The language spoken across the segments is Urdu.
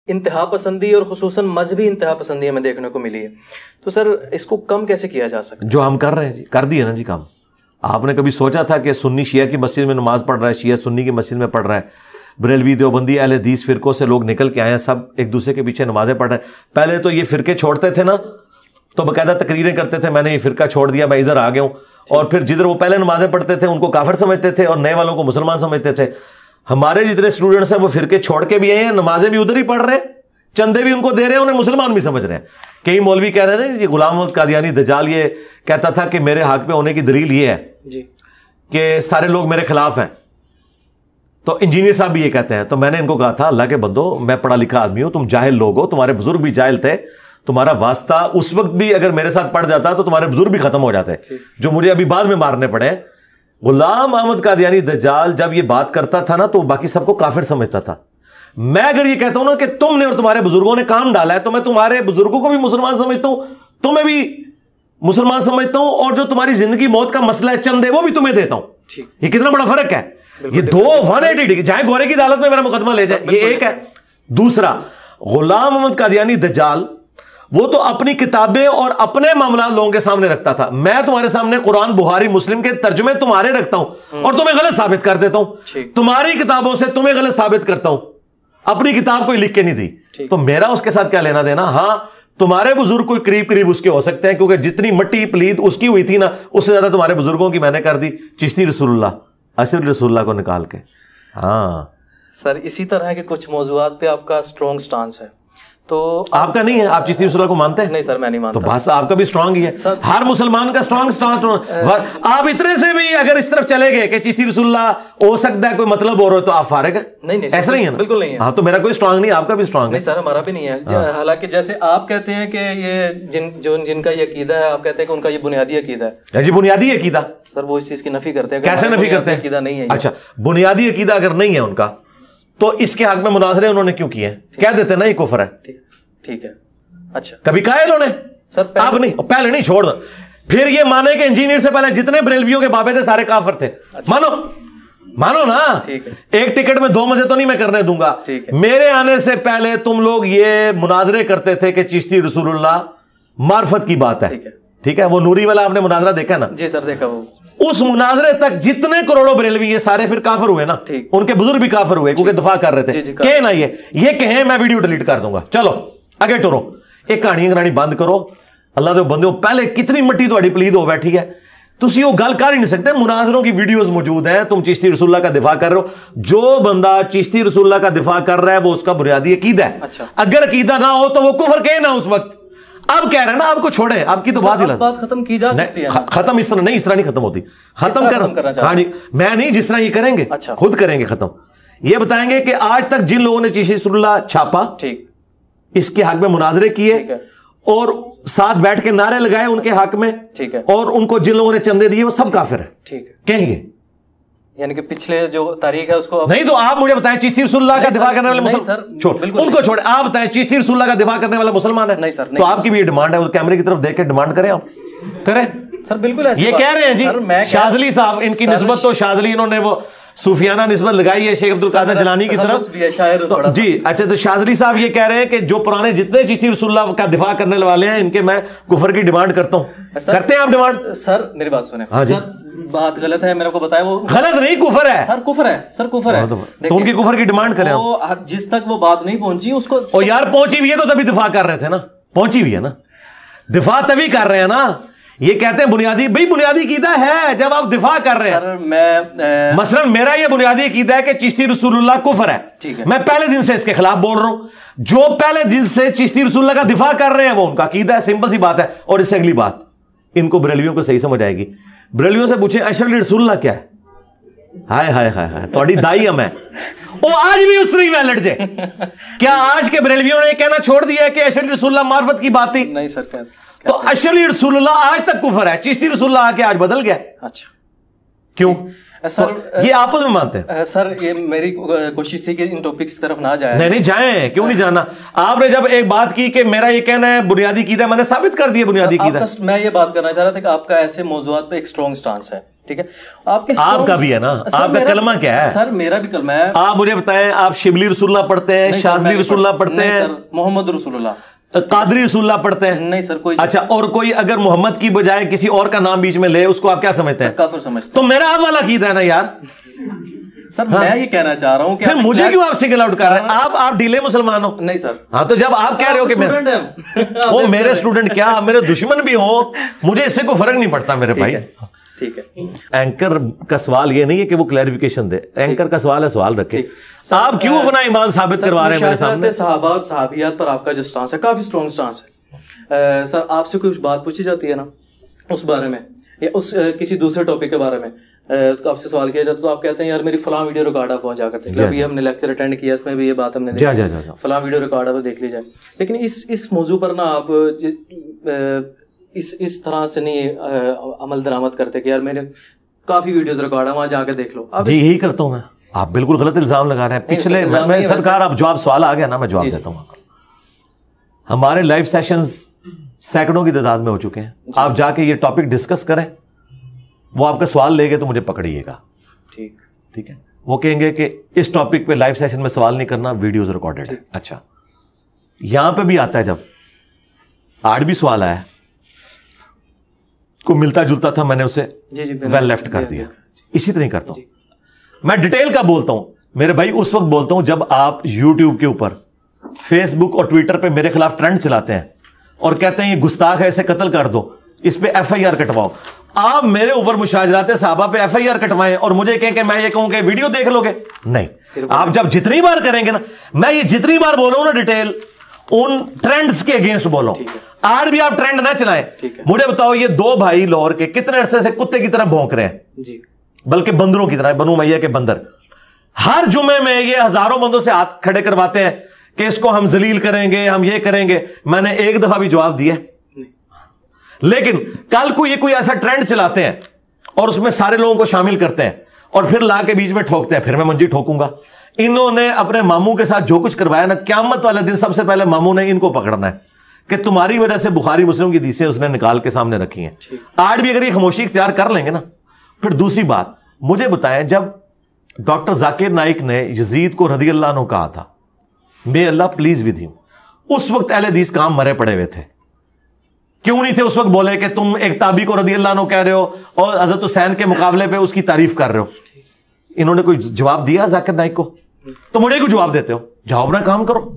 انتہا پسندی اور خصوصاً مذہبی انتہا پسندی ہمیں دیکھنے کو ملی ہے. تو سر اس کو کم کیسے کیا جا سکتا ہے؟ جو ہم کر رہے ہیں جی، کر دیے نا جی کام. آپ نے کبھی سوچا تھا کہ سنی شیعہ کی مسجد میں نماز پڑھ رہا ہے، شیعہ سنی کی مسجد میں پڑھ رہا ہے، بریلوی دیوبندی اہل حدیث فرقوں سے لوگ نکل کے آئے ہیں، سب ایک دوسرے کے پیچھے نمازیں پڑھ رہے ہیں. پہلے تو یہ فرقے چھوڑتے تھے نا تو باقاعدہ تقریریں کرتے تھے، میں نے یہ فرقہ چھوڑ دیا، میں ادھر آ گیا ہوں. اور پھر جدھر وہ پہلے نمازیں پڑھتے تھے ان کو کافر سمجھتے تھے اور نئے والوں کو مسلمان سمجھتے تھے. ہمارے جتنے اسٹوڈنٹس ہیں وہ فرقے چھوڑ کے بھی آئے ہیں، نمازیں بھی ادھر ہی پڑھ رہے ہیں، چندے بھی ان کو دے رہے ہیں، انہیں مسلمان بھی سمجھ رہے ہیں. کئی مولوی کہہ رہے ہیں جی غلام محمد قادیانی دجال یہ کہتا تھا کہ میرے حق پہ ہونے کی دلیل یہ ہے جی کہ سارے لوگ میرے خلاف ہیں. تو انجینئر صاحب بھی یہ کہتے ہیں. تو میں نے ان کو کہا تھا اللہ کے بندو، میں پڑھا لکھا آدمی ہوں، تم جاہل لوگ ہو، تمہارے بزرگ بھی جاہل تھے، تمہارا واسطہ اس وقت بھی اگر میرے ساتھ پڑ جاتا تو تمہارے بزرگ بھی ختم ہو جاتے جو مجھے ابھی بعد میں مارنے پڑے. غلام محمد قادیانی دجال جب یہ بات کرتا تھا نا تو باقی سب کو کافر سمجھتا تھا. میں اگر یہ کہتا ہوں نا کہ تم نے اور تمہارے بزرگوں نے کام ڈالا ہے تو میں تمہارے بزرگوں کو بھی مسلمان سمجھتا ہوں، تمہیں بھی مسلمان سمجھتا ہوں، اور جو تمہاری زندگی موت کا مسئلہ ہے چندے وہ بھی تمہیں دیتا ہوں. یہ کتنا بڑا فرق ہے. یہ دو 180 ڈگری، جائیں گورے کی عدالت میں میرا مقدمہ لے جائے، یہ ایک ہے. دوسرا، غلام محمد قادیانی دجال وہ تو اپنی کتابیں اور اپنے معاملات لوگوں کے سامنے رکھتا تھا. میں تمہارے سامنے قرآن بخاری مسلم کے ترجمے تمہارے رکھتا ہوں اور تمہیں غلط ثابت کر دیتا ہوں. تمہاری کتابوں سے تمہیں غلط ثابت کرتا ہوں، اپنی کتاب کوئی لکھ کے نہیں دی. تو میرا اس کے ساتھ کیا لینا دینا؟ ہاں تمہارے بزرگ کوئی قریب قریب اس کے ہو سکتے ہیں کیونکہ جتنی مٹی پلید اس کی ہوئی تھی نا اس سے زیادہ تمہارے بزرگوں کی میں نے کر دی. چشتی رسول اللہ، اسد رسول اللہ کو نکال کے. ہاں سر اسی طرح کے کچھ موضوعات پہ آپ کا اسٹرانگ سٹانس ہے. تو آپ کا نہیں ہے؟ آپ چشتی رسول اللہ کو مانتے ہیں؟ نہیں سر میں نہیں مانتا. تو بس آپ کا بھی اسٹرانگ ہی ہے. ہر مسلمان کا اسٹرانگ سٹانس. آپ اتنے سے بھی اگر اس طرف چلے گئے کہ چشتی رسول اللہ ہو سکتا ہے کوئی مطلب ہو رہا ہے تو آپ فارغ ہیں. نہیں ایسا نہیں ہے نا؟ بالکل نہیں ہے. ہاں تو میرا کوئی اسٹرانگ نہیں، آپ کا بھی اسٹرانگ ہے. نہیں سر ہمارا بھی نہیں ہے. حالانکہ جیسے آپ کہتے ہیں کہ یہ جن کا یہ عقیدہ ہے، آپ کہتے ہیں کہ ان کا یہ بنیادی عقیدہ ہے. جی بنیادی عقیدہ سر وہ اس چیز کی نفی کرتے ہیں. کیسے نفی کرتے ہیں؟ عقیدہ نہیں ہے. اچھا بنیادی عقیدہ اگر نہیں ہے ان کا تو اس کے حق میں مناظرے انہوں نے کیوں کیے؟ کہہ دیتے نا یہ کفر ہے. ٹھیک ہے. اچھا کبھی کہا انہوں نے؟ سر آپ نہیں، پہلے نہیں، چھوڑ دو. پھر یہ مانے کہ انجینئر سے پہلے جتنے بریلویوں کے بابے تھے سارے کافر تھے. مانو نا. ایک ٹکٹ میں 2 مزے تو نہیں میں کرنے دوں گا. میرے آنے سے پہلے تم لوگ یہ مناظرے کرتے تھے کہ چشتی رسول اللہ معرفت کی بات ہے. ٹھیک ہے، وہ نوری والا آپ نے مناظرہ دیکھا نا؟ جی سر دیکھا. وہ اس مناظرے تک جتنے کروڑوں بریلوی یہ سارے پھر کافر ہوئے نا، ان کے بزرگ بھی کافر ہوئے کیونکہ دفاع کر رہے تھے. کہ نا یہ کہیں میں ویڈیو ڈیلیٹ کر دوں گا. چلو آگے ٹورو، ایک کہانی کرانی بند کرو. اللہ دے بندے پہلے کتنی مٹی تہاڈی پلید ہو بیٹھی ہے، تسی وہ گل کر ہی نہیں سکتے. مناظروں کی ویڈیوز موجود ہیں، تم چشتی رسول اللہ کا دفاع کر رہے ہو. جو بندہ چشتی رسول اللہ کا دفاع کر رہا ہے وہ اس کا بنیادی عقیدہ ہے. اگر عقیدہ نہ ہو تو وہ کفر کہے نا اس وقت. اب کہہ رہے ہیں نا آپ کو چھوڑیں، آپ کی تو بات ختم کی جا سکتی ہے. ختم اس طرح نہیں، اس طرح نہیں ختم ہوتی. ختم کر، ہاں جی میں نہیں، جس طرح یہ کریں گے خود کریں گے ختم. یہ بتائیں گے کہ آج تک جن لوگوں نے چشتی رسول اللہ چھاپا، اس کے حق میں مناظرے کیے اور ساتھ بیٹھ کے نعرے لگائے ان کے حق میں، اور ان کو جن لوگوں نے چندے دیے وہ سب کافر ہیں. کہیں گے یعنی کہ پچھلے جو تاریخ ہے اس کو نہیں. تو آپ مجھے بتائیں چشتی رسول اللہ کا دفاع کرنے والے مسلمان، ان کو چھوڑیں. آپ بتائیں چشتی رسول اللہ کا دفاع کرنے والا مسلمان ہے؟ نہیں سر. تو آپ کی بھی یہ ڈیمانڈ ہے، وہ کیمرے کی طرف دیکھ کے ڈیمانڈ کریں، آپ کریں سر. بالکل یہ کہہ رہے ہیں جی شاذلی صاحب، ان کی نسبت تو شاذلی انہوں نے وہ صوفیانہ نسبت لگائی ہے شیخ عبد القادر جیلانی کی طرف. جی اچھا، تو شاذلی صاحب یہ کہہ رہے ہیں کہ جو پرانے جتنے چشتی رسول اللہ کا دفاع کرنے والے ہیں ان کے میں کفر کی ڈیمانڈ کرتا ہوں. کرتے ہیں آپ ڈیمانڈ؟ سر میری بات سنیں. ہاں جی بات غلط ہے، میرے کو بتایا. وہ غلط نہیں، کفر ہے سر. کفر ہے سر، کفر ہے. تو ان کی کفر کی ڈیمانڈ کریں. جس تک وہ بات نہیں پہنچی اس کو. او یار پہنچی بھی ہے تو تبھی دفاع کر رہے تھے نا. پہنچی بھی ہے نا، دفاع تبھی کر رہے ہیں نا. یہ کہتے ہیں بنیادی، بھائی بنیادی عقیدہ ہے جب آپ دفاع کر رہے ہیں. مثلا میرا یہ بنیادی عقیدہ ہے کہ چشتی رسول اللہ کفر ہے. میں پہلے دن سے اس کے خلاف بول رہا ہوں. جو پہلے دن سے چشتی رسول اللہ کا دفاع کر رہے ہیں وہ ان کا عقیدہ ہے. سمپل سی بات ہے. اور اس سے اگلی بات ان کو بریلویوں کو صحیح سمجھ آئے گی. بریلویوں سے پوچھیں اشرف رسول اللہ کیا ہے؟ ہائے ہائے ہائے ہائے تھوڑی دائی ہم ہے. وہ آج بھی اس طرح ویلڈ جے. کیا آج کے بریلویوں نے کہنا چھوڑ دیا ہے کہ اشرف رسول اللہ معرفت کی بات تھی؟ نہیں سر. تو اشرف رسول اللہ آج تک کفر ہے. چشتی رسول اللہ آ کے آج بدل گیا. اچھا کیوں؟ سر یہ آپس میں مانتے ہیں. سر یہ میری کوشش تھی کہ ان ٹاپکس کی طرف نہ جائیں. نہیں جائیں, کیوں نہیں جانا. آپ نے جب ایک بات کی کہ میرا یہ کہنا ہے بنیادی عقیدہ, میں نے ثابت کر دیا بنیادی عقیدہ. میں یہ بات کرنا چاہ رہا تھا کہ آپ کا ایسے موضوعات پہ ایک اسٹرانگ سٹانس ہے, ٹھیک ہے. آپ کا بھی ہے نا, آپ کا کلمہ کیا ہے؟ سر میرا بھی کلمہ ہے. آپ مجھے بتائیں, آپ شبلی رسول اللہ پڑھتے ہیں, شاذلی رسول اللہ پڑھتے ہیں, محمد رسول اللہ, قادری رسول اللہ پڑھتے ہیں؟ نہیں سر کوئی. اچھا, اور کوئی اگر محمد کی بجائے کسی اور کا نام بیچ میں لے, اس کو آپ کیا سمجھتے ہیں؟ کافر سمجھتے ہیں. تو میرا آپ والا عقیدہ ہے نا یار. سر میں یہ کہنا چاہ رہا ہوں کہ پھر مجھے کیوں آپ سنگل آؤٹ کر رہے ہیں؟ آپ ڈیلے مسلمان ہو. نہیں سر. ہاں تو جب آپ کہہ رہے ہو کہ وہ میرے اسٹوڈنٹ کیا میرے دشمن بھی ہوں, مجھے اس سے کوئی فرق نہیں پڑتا میرے بھائی. ٹھیک ہے. اینکر کا سوال یہ نہیں ہے کہ وہ کلیریفیکیشن دے, اینکر کا سوال ہے سوال رکھے. آپ کیوں اپنا ایمان ثابت کروا رہے ہیں میرے سامنے؟ صحابہ اور صحابیات پر آپ کا جو سٹانس ہے کافی اسٹرانگ سٹانس ہے. سر آپ سے کچھ بات پوچھی جاتی ہے نا اس بارے میں, یا اس کسی دوسرے ٹاپک کے بارے میں آپ سے سوال کیا جاتا ہے تو آپ کہتے ہیں یار میری فلاں ویڈیو ریکارڈ آپ پہنچا کرتے ہیں. ابھی ہم نے لیکچر اٹینڈ کیا, اس میں بھی یہ بات ہم نے دیکھی, فلاں ویڈیو ریکارڈ آپ دیکھ لیجیے. لیکن اس موضوع پر نا آپ اس طرح سے نہیں عمل درآمد کرتے کہ یار میں نے کافی ویڈیوز ریکارڈ ہے, وہاں جا کے دیکھ لو. یہی کرتا ہوں میں. آپ بالکل غلط الزام لگا رہے ہیں. پچھلے میں سرکار آپ جواب سوال آ گیا نا, میں جواب دیتا ہوں. ہمارے لائیو سیشنز سینکڑوں کی تعداد میں ہو چکے ہیں. آپ جا کے یہ ٹاپک ڈسکس کریں, وہ آپ کا سوال لے گے تو مجھے پکڑیے گا. ٹھیک ہے. وہ کہیں گے کہ اس ٹاپک پہ لائیو سیشن میں سوال نہیں کرنا, ویڈیوز ریکارڈڈ ہے. اچھا, یہاں پہ بھی آتا ہے, جب آج بھی سوال آیا کو ملتا جلتا تھا, میں نے اسے ویل لیفٹ کر دیا. اسی طرح کرتا ہوں میں, ڈیٹیل کا بولتا ہوں میرے بھائی. اس وقت بولتا ہوں جب آپ یوٹیوب کے اوپر, فیس بک اور ٹویٹر پہ میرے خلاف ٹرینڈ چلاتے ہیں اور کہتے ہیں یہ گستاخ ہے, اسے قتل کر دو, اس پہ ایف آئی آر کٹواؤ. آپ میرے اوپر مشاجرات صحابہ پہ ایف آئی آر کٹوائیں اور مجھے کہیں کہ میں یہ کہوں کہ ویڈیو دیکھ لو گے. نہیں, آپ جب جتنی بار کریں گے نا, میں یہ جتنی بار بولوں نا ڈیٹیل, ان ٹرینڈز کے اگینسٹ بولوں. آج بھی آپ ٹرینڈ نہ چلائیں. مجھے بتاؤ یہ دو بھائی لاہور کے کتنے عرصے سے کتے کی طرح بھونک رہے ہیں, بلکہ بندروں کی طرح, بنو امیہ کے بندر. ہر جمعے میں یہ ہزاروں بندوں سے ہاتھ کھڑے کرواتے ہیں کہ اس کو ہم ذلیل کریں گے, ہم یہ کریں گے. میں نے ایک دفعہ بھی جواب دیا. لیکن کل کو یہ کوئی ایسا ٹرینڈ چلاتے ہیں اور اس میں سارے لوگوں کو شامل کرتے ہیں اور پھر لا کے بیچ میں ٹھوکتے ہیں, پھر میں منجی ٹھوکوں گا. انہوں نے اپنے ماموں کے ساتھ جو کچھ کروایا نا, قیامت والے دن سب سے پہلے ماموں نے ان کو پکڑنا ہے کہ تمہاری وجہ سے بخاری مسلم کی حدیثیں اس نے نکال کے سامنے رکھی ہیں. آج بھی اگر یہ خاموشی اختیار کر لیں گے نا. پھر دوسری بات مجھے بتائیں, جب ڈاکٹر ذاکر نائک نے یزید کو رضی اللہ عنہ کہا تھا may اللہ پلیز ود ہم, اس وقت اہل حدیث کام مرے پڑے ہوئے تھے. کیوں نہیں تھے اس وقت بولے کہ تم ایک تابعی کو رضی اللہ عنہ کہہ رہے ہو اور حضرت حسین کے مقابلے پہ اس کی تعریف کر رہے ہو؟ انہوں نے کوئی جواب دیا ذاکر نائک کو؟ تو مجھے کیوں جواب دیتے ہو؟ جاؤ اپنا کام کرو.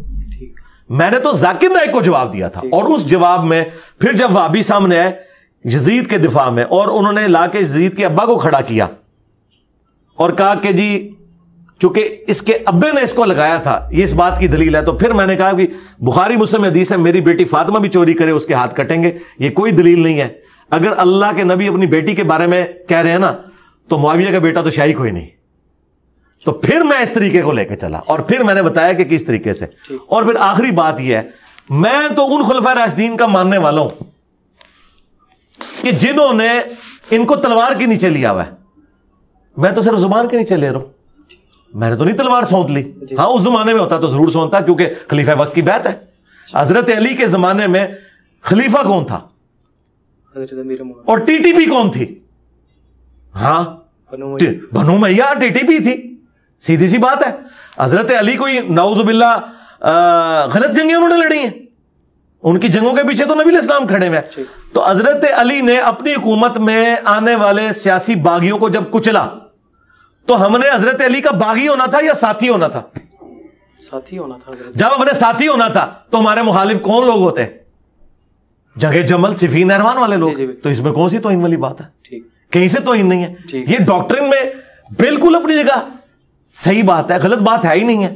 میں نے تو ذاکر نائک کو جواب دیا تھا, اور اس جواب میں پھر جب وہابی سامنے آئے یزید کے دفاع میں, اور انہوں نے لا کے یزید کے ابا کو کھڑا کیا اور کہا کہ جی چونکہ اس کے ابے نے اس کو لگایا تھا, یہ اس بات کی دلیل ہے. تو پھر میں نے کہا کہ بخاری مسلم حدیث ہے, میری بیٹی فاطمہ بھی چوری کرے اس کے ہاتھ کٹیں گے, یہ کوئی دلیل نہیں ہے. اگر اللہ کے نبی اپنی بیٹی کے بارے میں کہہ رہے ہیں نا, تو معاویہ کا بیٹا تو شاہی کوئی نہیں. تو پھر میں اس طریقے کو لے کے چلا, اور پھر میں نے بتایا کہ کس طریقے سے. اور پھر آخری بات یہ ہے, میں تو ان خلفاء راشدین کا ماننے والا ہوں کہ جنہوں نے ان کو تلوار کے نیچے لیا ہوا ہے. میں تو صرف زبان کے نیچے لے رہا ہوں, میں نے تو نہیں تلوار سونت لی. ہاں اس زمانے میں ہوتا تو ضرور سونتا, کیونکہ خلیفہ وقت کی بیعت ہے. حضرت علی کے زمانے میں خلیفہ کون تھا اور ٹی ٹی پی کون تھی؟ ہاں بنو امیہ ٹی ٹی پی تھی, سیدھی سی بات ہے. حضرت علی کوئی نعوذ باللہ غلط جنگیں انہوں نے لڑی ہیں, ان کی جنگوں کے پیچھے تو نبی علیہ السلام کھڑے ہوئے. تو حضرت علی نے اپنی حکومت میں آنے والے سیاسی باغیوں کو جب کچلا, تو ہم نے حضرت علی کا باغی ہونا تھا یا ساتھی ہونا تھا؟ ساتھی ہونا تھا. جب ہم نے ساتھی ہونا تھا تو ہمارے مخالف کون لوگ ہوتے؟ جنگ جمل, صفین, نہروان والے لوگ. تو اس میں کون سی توہین والی بات ہے؟ کہیں سے توہین نہیں ہے. یہ ڈاکٹرن میں بالکل اپنی جگہ صحیح بات ہے, غلط بات ہے ہی نہیں ہے.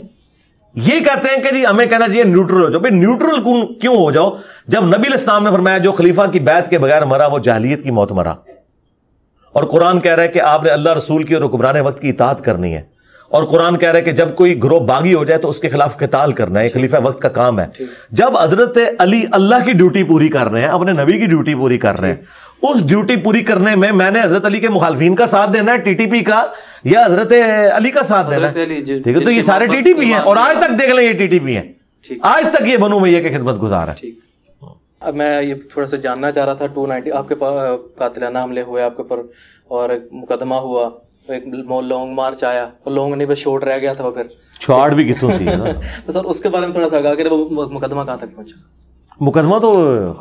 یہ کہتے ہیں کہ جی ہمیں کہنا چاہیے نیوٹرل ہو جاؤ. بھائی نیوٹرل کیوں ہو جاؤ جب نبی علیہ السلام نے فرمایا جو خلیفہ کی بیعت کے بغیر مرا وہ جاہلیت کی موت مرا, اور قرآن کہہ رہا ہے کہ آپ نے اللہ رسول کی اور حکمران وقت کی اطاعت کرنی ہے, اور قرآن کہہ رہا ہے کہ جب کوئی گروہ باغی ہو جائے تو اس کے خلاف قتال کرنا ہے، خلیفہ وقت کا کام ہے. جب حضرت علی اللہ کی ڈیوٹی پوری کر رہے ہیں، اپنے نبی کی ڈیوٹی پوری کر رہے ہیں، اس ڈیوٹی پوری کرنے میں نے حضرت علی کے مخالفین کا ساتھ دینا ہے، ٹی ٹی پی کا، یا حضرت علی کا ساتھ دینا ہے؟ ٹھیک ہے، تو یہ سارے ٹی ٹی پی ہیں، اور آج تک دیکھ لیں یہ ٹی ٹی پی ہیں، آج تک یہ بنو امیہ کے خدمت گزار ہے. اب میں یہ تھوڑا سا جاننا چاہ رہا تھا، 290 آپ کے پاس قاتلانہ حملے ہوئے آپ کے اوپر اور ایک مقدمہ ہوا، ایک لانگ مارچ آیا اور لانگ نہیں بس شورٹ رہ گیا تھا، پھر چھوڑ بھی کتوں سی ہے نا. تو سر اس کے بارے میں تھوڑا سا آگاہ کریں، وہ مقدمہ کہاں تک پہنچا؟ مقدمہ تو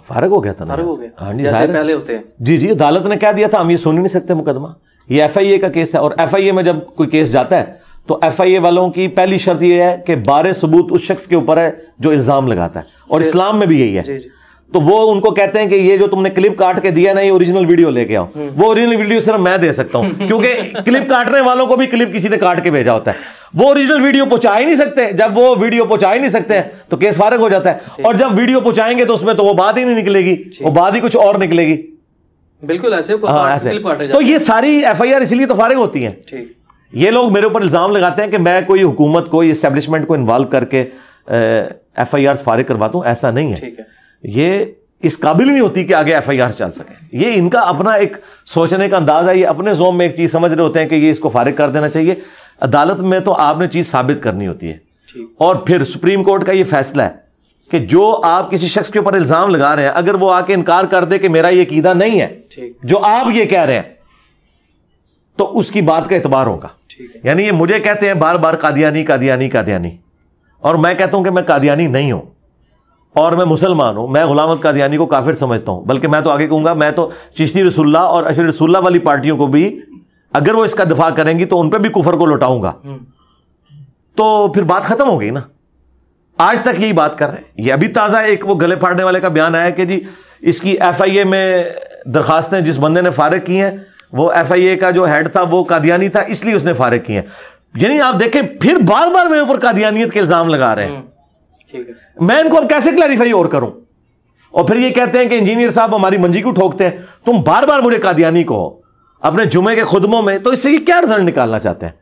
فارغ ہو گیا تھا نا. ہاں جی، جیسے پہلے ہوتے ہیں. جی عدالت نے کہہ دیا تھا ہم یہ سن ہی نہیں سکتے مقدمہ. یہ ایف آئی اے کا کیس ہے، اور ایف آئی اے میں جب کوئی کیس جاتا ہے تو ایف آئی اے والوں کی پہلی شرط یہ ہے کہ بارے ثبوت اس شخص کے اوپر ہے جو الزام لگاتا ہے، اور اسلام میں بھی یہی ہے. تو وہ ان کو کہتے ہیں کہ یہ جو تم نے کلپ کاٹ کے دیا نا، یہ اوریجنل ویڈیو لے کے آؤ. وہ اوریجنل ویڈیو صرف میں دے سکتا ہوں، کیونکہ کلپ کاٹنے والوں کو بھی کلپ کسی نے کاٹ کے بھیجا ہوتا ہے. وہ اوریجنل ویڈیو پہنچا ہی نہیں سکتے. جب وہ ویڈیو پہنچا ہی نہیں سکتے تو کیس فارغ ہو جاتا ہے. اور جب ویڈیو پہنچائیں گے تو اس میں تو وہ بات ہی نہیں نکلے گی، وہ بات ہی کچھ اور نکلے گی. بالکل ایسے. تو یہ ساری ایف آئی آر اسی لیے تو فارغ ہوتی ہیں. یہ لوگ میرے اوپر الزام لگاتے ہیں کہ میں کوئی حکومت کو، اسٹیبلشمنٹ کو انوالو کر کے ایف آئی آر فارغ کرواتا ہوں. ایسا نہیں ہے. یہ اس قابل نہیں ہوتی کہ آگے ایف آئی آر چل سکے. یہ ان کا اپنا ایک سوچنے کا انداز ہے. یہ اپنے ذوق میں ایک چیز سمجھ رہے ہوتے ہیں کہ یہ اس کو فارغ کر دینا چاہیے. عدالت میں تو آپ نے چیز ثابت کرنی ہوتی ہے. اور پھر سپریم کورٹ کا یہ فیصلہ ہے کہ جو آپ کسی شخص کے اوپر الزام لگا رہے ہیں، اگر وہ آ کے انکار کر دے کہ میرا یہ عقیدہ نہیں ہے جو آپ یہ کہہ رہے ہیں، تو اس کی بات کا اعتبار ہوگا. یعنی یہ مجھے کہتے ہیں بار بار قادیانی قادیانی قادیانی، اور میں کہتا ہوں کہ میں قادیانی نہیں ہوں اور میں مسلمان ہوں. میں غلام احمد قادیانی کو کافر سمجھتا ہوں، بلکہ میں تو آگے کہوں گا میں تو چشتی رسول اللہ اور اشرف رسول اللہ والی پارٹیوں کو بھی اگر وہ اس کا دفاع کریں گی تو ان پہ بھی کفر کو لوٹاؤں گا. تو پھر بات ختم ہو گئی نا. آج تک یہی بات کر رہے ہیں. یہ ابھی تازہ ایک وہ گلے پھاڑنے والے کا بیان آیا کہ جی اس کی ایف آئی اے میں درخواستیں جس بندے نے فارغ کی ہیں، وہ ایف آئی اے کا جو ہیڈ تھا وہ قادیانی تھا، اس لیے اس نے فارغ کی ہیں. یعنی آپ دیکھیں پھر بار بار میرے اوپر قادیانیت کے الزام لگا رہے ہیں. میں ان کو اب کیسے کلیریفائی اور کروں؟ اور پھر یہ کہتے ہیں کہ انجینئر صاحب ہماری منجی کو ٹھوکتے ہیں. تم بار بار مجھے قادیانی کہو اپنے جمعے کے خطبوں میں، تو اس سے یہ کیا رزلٹ نکالنا چاہتے ہیں؟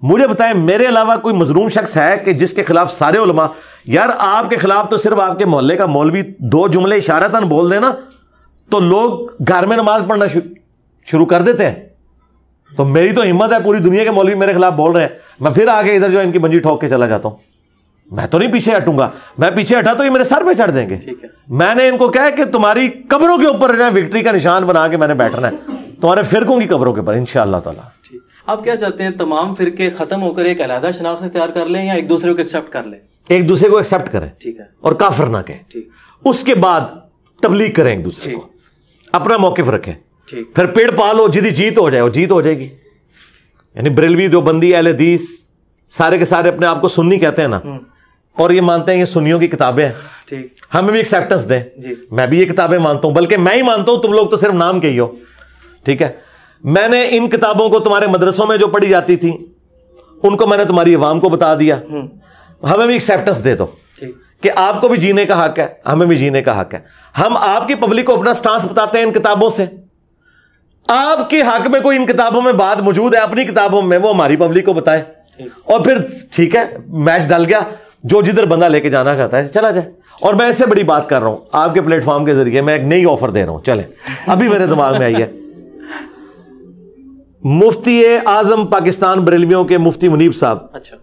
مجھے بتائیں، میرے علاوہ کوئی مظلوم شخص ہے کہ جس کے خلاف سارے علماء، یار آپ کے خلاف تو صرف آپ کے محلے کا مولوی 2 جملے اشارتاً بول دینا تو لوگ گھر میں نماز پڑھنا شروع کر دیتے ہیں. تو میری تو ہمت ہے، پوری دنیا کے مولوی میرے خلاف بول رہے ہیں، میں پھر آگے ادھر جو ان کی منجی ٹھوک کے چلا جاتا ہوں. میں تو نہیں پیچھے ہٹوں گا. میں پیچھے ہٹا تو یہ میرے سر پہ چڑھ دیں گے. میں نے ان کو کہا کہ تمہاری قبروں کے اوپر وکٹری کا نشان بنا کے میں نے بیٹھنا ہے، تمہارے فرقوں کی قبروں کے اوپر انشاءاللہ تعالی. آپ کیا چاہتے ہیں، تمام فرقے ختم ہو کر ایک علیحدہ شناخت اختیار کر لیں یا ایک دوسرے کو ایکسپٹ کر لیں؟ ایک دوسرے کو ایکسپٹ کریں اور کافر نہ کہیں. اس کے بعد تبلیغ کریں ایک دوسرے کو، اپنا موقف رکھیں. پھر پیڑ پالو، جدی جیت ہو جائے وہ جیت ہو جائے گی. یعنی بریلوی، دیوبندی، اہل حدیث سارے کے سارے اپنے آپ کو سنی کہتے ہیں نا، اور یہ مانتے ہیں یہ سنیوں کی کتابیں ہیں، ہمیں بھی ایکسیپٹنس دیں. میں بھی یہ کتابیں مانتا ہوں، بلکہ میں ہی مانتا ہوں، تم لوگ تو صرف نام کے ہی ہو. ٹھیک ہے، میں نے ان کتابوں کو تمہارے مدرسوں میں جو پڑھی جاتی تھی ان کو میں نے تمہاری عوام کو بتا دیا. ہمیں بھی ایکسیپٹنس دے دو کہ آپ کو بھی جینے کا حق ہے، ہمیں بھی جینے کا حق ہے. ہم آپ کی پبلک کو اپنا سٹانس بتاتے ہیں ان کتابوں سے. آپ کے حق میں کوئی ان کتابوں میں بات موجود ہے اپنی کتابوں میں، وہ ہماری پبلک کو بتائے، اور پھر ٹھیک ہے میچ ڈل گیا، جو جدھر بندہ لے کے جانا چاہتا ہے چلا جائے. اور میں اس سے بڑی بات کر رہا ہوں آپ کے پلیٹ فارم کے ذریعے، میں ایک نئی آفر دے رہا ہوں، چلیں ابھی میرے دماغ میں آئی ہے. مفتی اعظم پاکستان بریلویوں کے مفتی منیب صاحب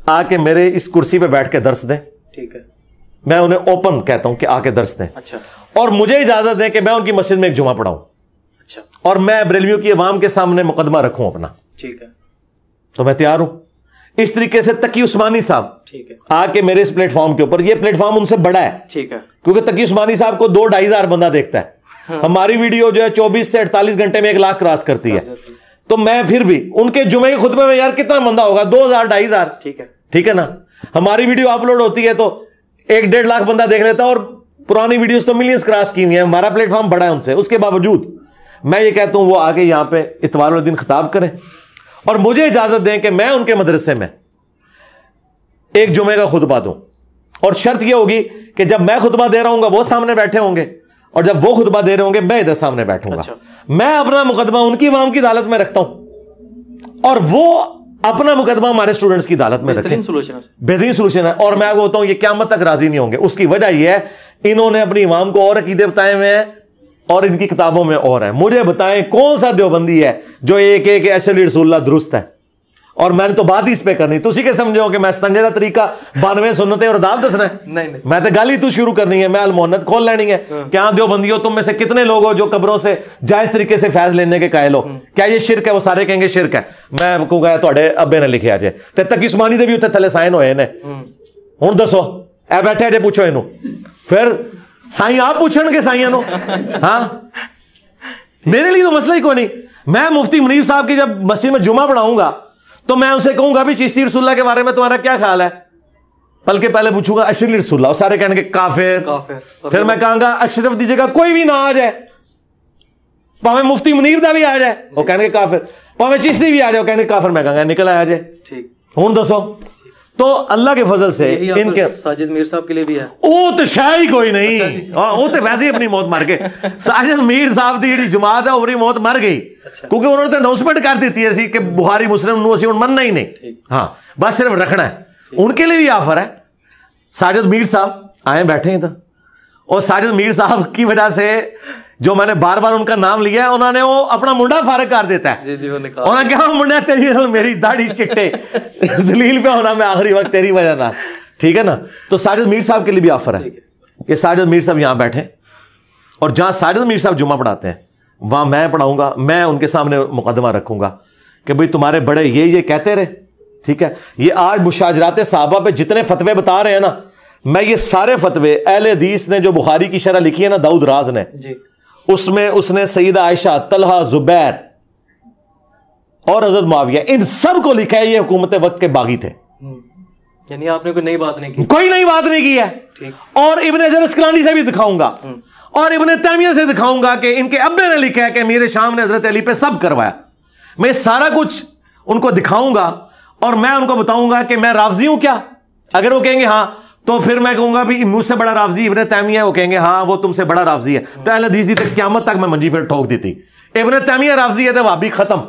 آ کے میرے اس کرسی پہ بیٹھ کے درس دیں. ٹھیک ہے، میں انہیں اوپن کہتا ہوں کہ آ کے درس دیں. اور مجھے اجازت دیں کہ میں ان کی مسجد میں ایک جمعہ پڑھاؤں، اور میں بریلویوں کی عوام کے سامنے مقدمہ رکھوں اپنا. ٹھیک ہے، تو میں تیار ہوں. اس طریقے سے تقی عثمانی صاحب آ کے میرے اس پلیٹ فارم کے اوپر، یہ پلیٹ فارم ان سے بڑا ہے کیونکہ تقی عثمانی صاحب کو 2-2.5 ہزار بندہ دیکھتا ہے. ہماری ویڈیو جو ہے 24 سے 48 گھنٹے میں 1 لاکھ کراس کرتی ہے. تو میں پھر بھی ان کے جمعے کے خطبے میں یار کتنا بندہ ہوگا، 2,000-2.5 ہزار. ٹھیک ہے نا. ہماری ویڈیو اپلوڈ ہوتی ہے تو 1-1.5 لاکھ بندہ دیکھ لیتا ہے، اور پرانی ویڈیوز تو ملینز کراس کی ہوئی ہیں. ہمارا پلیٹ فارم بڑا ہے ان سے. اس کے باوجود میں یہ کہتا ہوں وہ آگے یہاں پہ اتوار والے دن خطاب کریں، اور مجھے اجازت دیں کہ میں ان کے مدرسے میں ایک جمعے کا خطبہ دوں. اور شرط یہ ہوگی کہ جب میں خطبہ دے رہا ہوں گا وہ سامنے بیٹھے ہوں گے، اور جب وہ خطبہ دے رہے ہوں گے میں ادھر سامنے بیٹھوں گا. میں اپنا مقدمہ ان کی عوام کی عدالت میں رکھتا ہوں، اور وہ اپنا مقدمہ ہمارے اسٹوڈنٹس کی عدالت میں رکھیں, بہترین سولوشن ہے. اور میں بولتا ہوں یہ قیامت تک راضی نہیں ہوں گے. اس کی وجہ یہ ہے انہوں نے اپنی عوام کو اور عقیدے بتائے ہوئے ہیں اور ان کی کتابوں میں اور ہیں. مجھے بتائیں کون سا دیوبندی ہے جو ایک ایک اشرف رسول اللہ درست ہے؟ اور میں نے تو بات ہی اس پہ کرنی, تسی کے سمجھو کہ میں ستنجے دا طریقہ 92 سنتیں اور داب دسنا ہے؟ نہیں, میں تو گالی تو شروع کرنی ہے, میں المحنت کھول لینی ہے. کیا دیوبندی ہو تم میں سے کتنے لوگ ہو جو قبروں سے جائز طریقے سے فیض لینے کے قائل ہو؟ کیا یہ شرک ہے؟ وہ سارے کہیں گے شرک ہے. میں کہوں گا تواڈے ابے نے لکھیا جے تے تک عثمانی دے بھی اوتھے تھلے سائن ہوئے نے. ہن دسو اے بیٹھے جے پوچھو اینو, پھر سائیں آپ پوچھن گے سائیاں نو؟ ہاں میرے لیے تو مسئلہ ہی کوئی نہیں. میں مفتی منیر صاحب کی جب مسجد میں جمعہ پڑھاؤں گا تو میں ان سے کہوں گا بھی چشتی رسول اللہ کے بارے میں تمہارا کیا خیال ہے؟ بلکہ پہلے پوچھوں گا اشرف رسول اللہ, سارے کہیں گے کافر. پھر میں کہوں گا اشرف دی جگہ کوئی بھی نہ آ جائے, پاویں مفتی منیر دا بھی آ جائے وہ کہیں گے کافر, پاویں چشتی بھی آ جائے وہ کہیں گے کافر. میں کہوں گا نکل آیا جائے. ہوں دسو تو اللہ کے فضل سے ان کے ساجد میر صاحب کے لیے بھی ہے, وہ تو شاید ہی کوئی نہیں, ہاں وہ تو ویسے ہی اپنی موت مر گئے. ساجد میر صاحب دی جڑی جماعت ہے وہ موت مر گئی کیونکہ انہوں نے تو اناؤنسمنٹ کر دیتی ہے کہ بخاری مسلم نو اسی مننا ہی نہیں, ہاں بس صرف رکھنا ہے. ان کے لیے بھی آفر ہے. ساجد میر صاحب آئے بیٹھے ہیں تو, اور ساجد میر صاحب کی وجہ سے جو میں نے بار بار ان کا نام لیا ہے, انہوں نے وہ اپنا منڈا فارغ کر دیتا ہے. انہوں نے کہا منڈا تیری میری داڑھی چٹے ذلیل پہ ہونا میں آخری وقت تیری وجہ نہ, ٹھیک ہے نا. تو ساجد میر صاحب کے لیے بھی آفر ہے کہ ساجد میر صاحب یہاں بیٹھے, اور جہاں ساجد میر صاحب جمعہ پڑھاتے ہیں وہاں میں پڑھاؤں گا. میں ان کے سامنے مقدمہ رکھوں گا کہ بھئی تمہارے بڑے یہ کہتے رہے, ٹھیک ہے. یہ آج مشاجرات صحابہ پہ جتنے فتوے بتا رہے ہیں نا, میں یہ سارے فتوے اہل حدیث نے جو بخاری کی شرح لکھی ہے نا داؤد راز نے, اس میں اس نے سیدہ عائشہ, طلحہ, زبیر اور حضرت معاویہ, ان سب کو لکھا ہے یہ حکومت وقت کے باغی تھے. یعنی آپ نے کوئی نئی بات نہیں کی, کوئی نئی بات نہیں کی ہے. اور ابن حجر اسقلانی سے بھی دکھاؤں گا اور ابن تیمیہ سے دکھاؤں گا کہ ان کے ابے نے لکھا ہے کہ امیر شام نے حضرت علی پہ سب کروایا. میں سارا کچھ ان کو دکھاؤں گا اور میں ان کو بتاؤں گا کہ میں رافضی ہوں کیا. اگر وہ کہیں گے ہاں تو پھر میں کہوں گا بھی مجھ سے بڑا رافضی ابن تیمیہ ہے, وہ کہیں گے ہاں وہ تم سے بڑا رافضی ہے. تو اہل حدیث دی تک قیامت تک میں منجی پھر ٹھوک دیتی. ابن تیمیہ رافضی ہے تو وہابی ختم.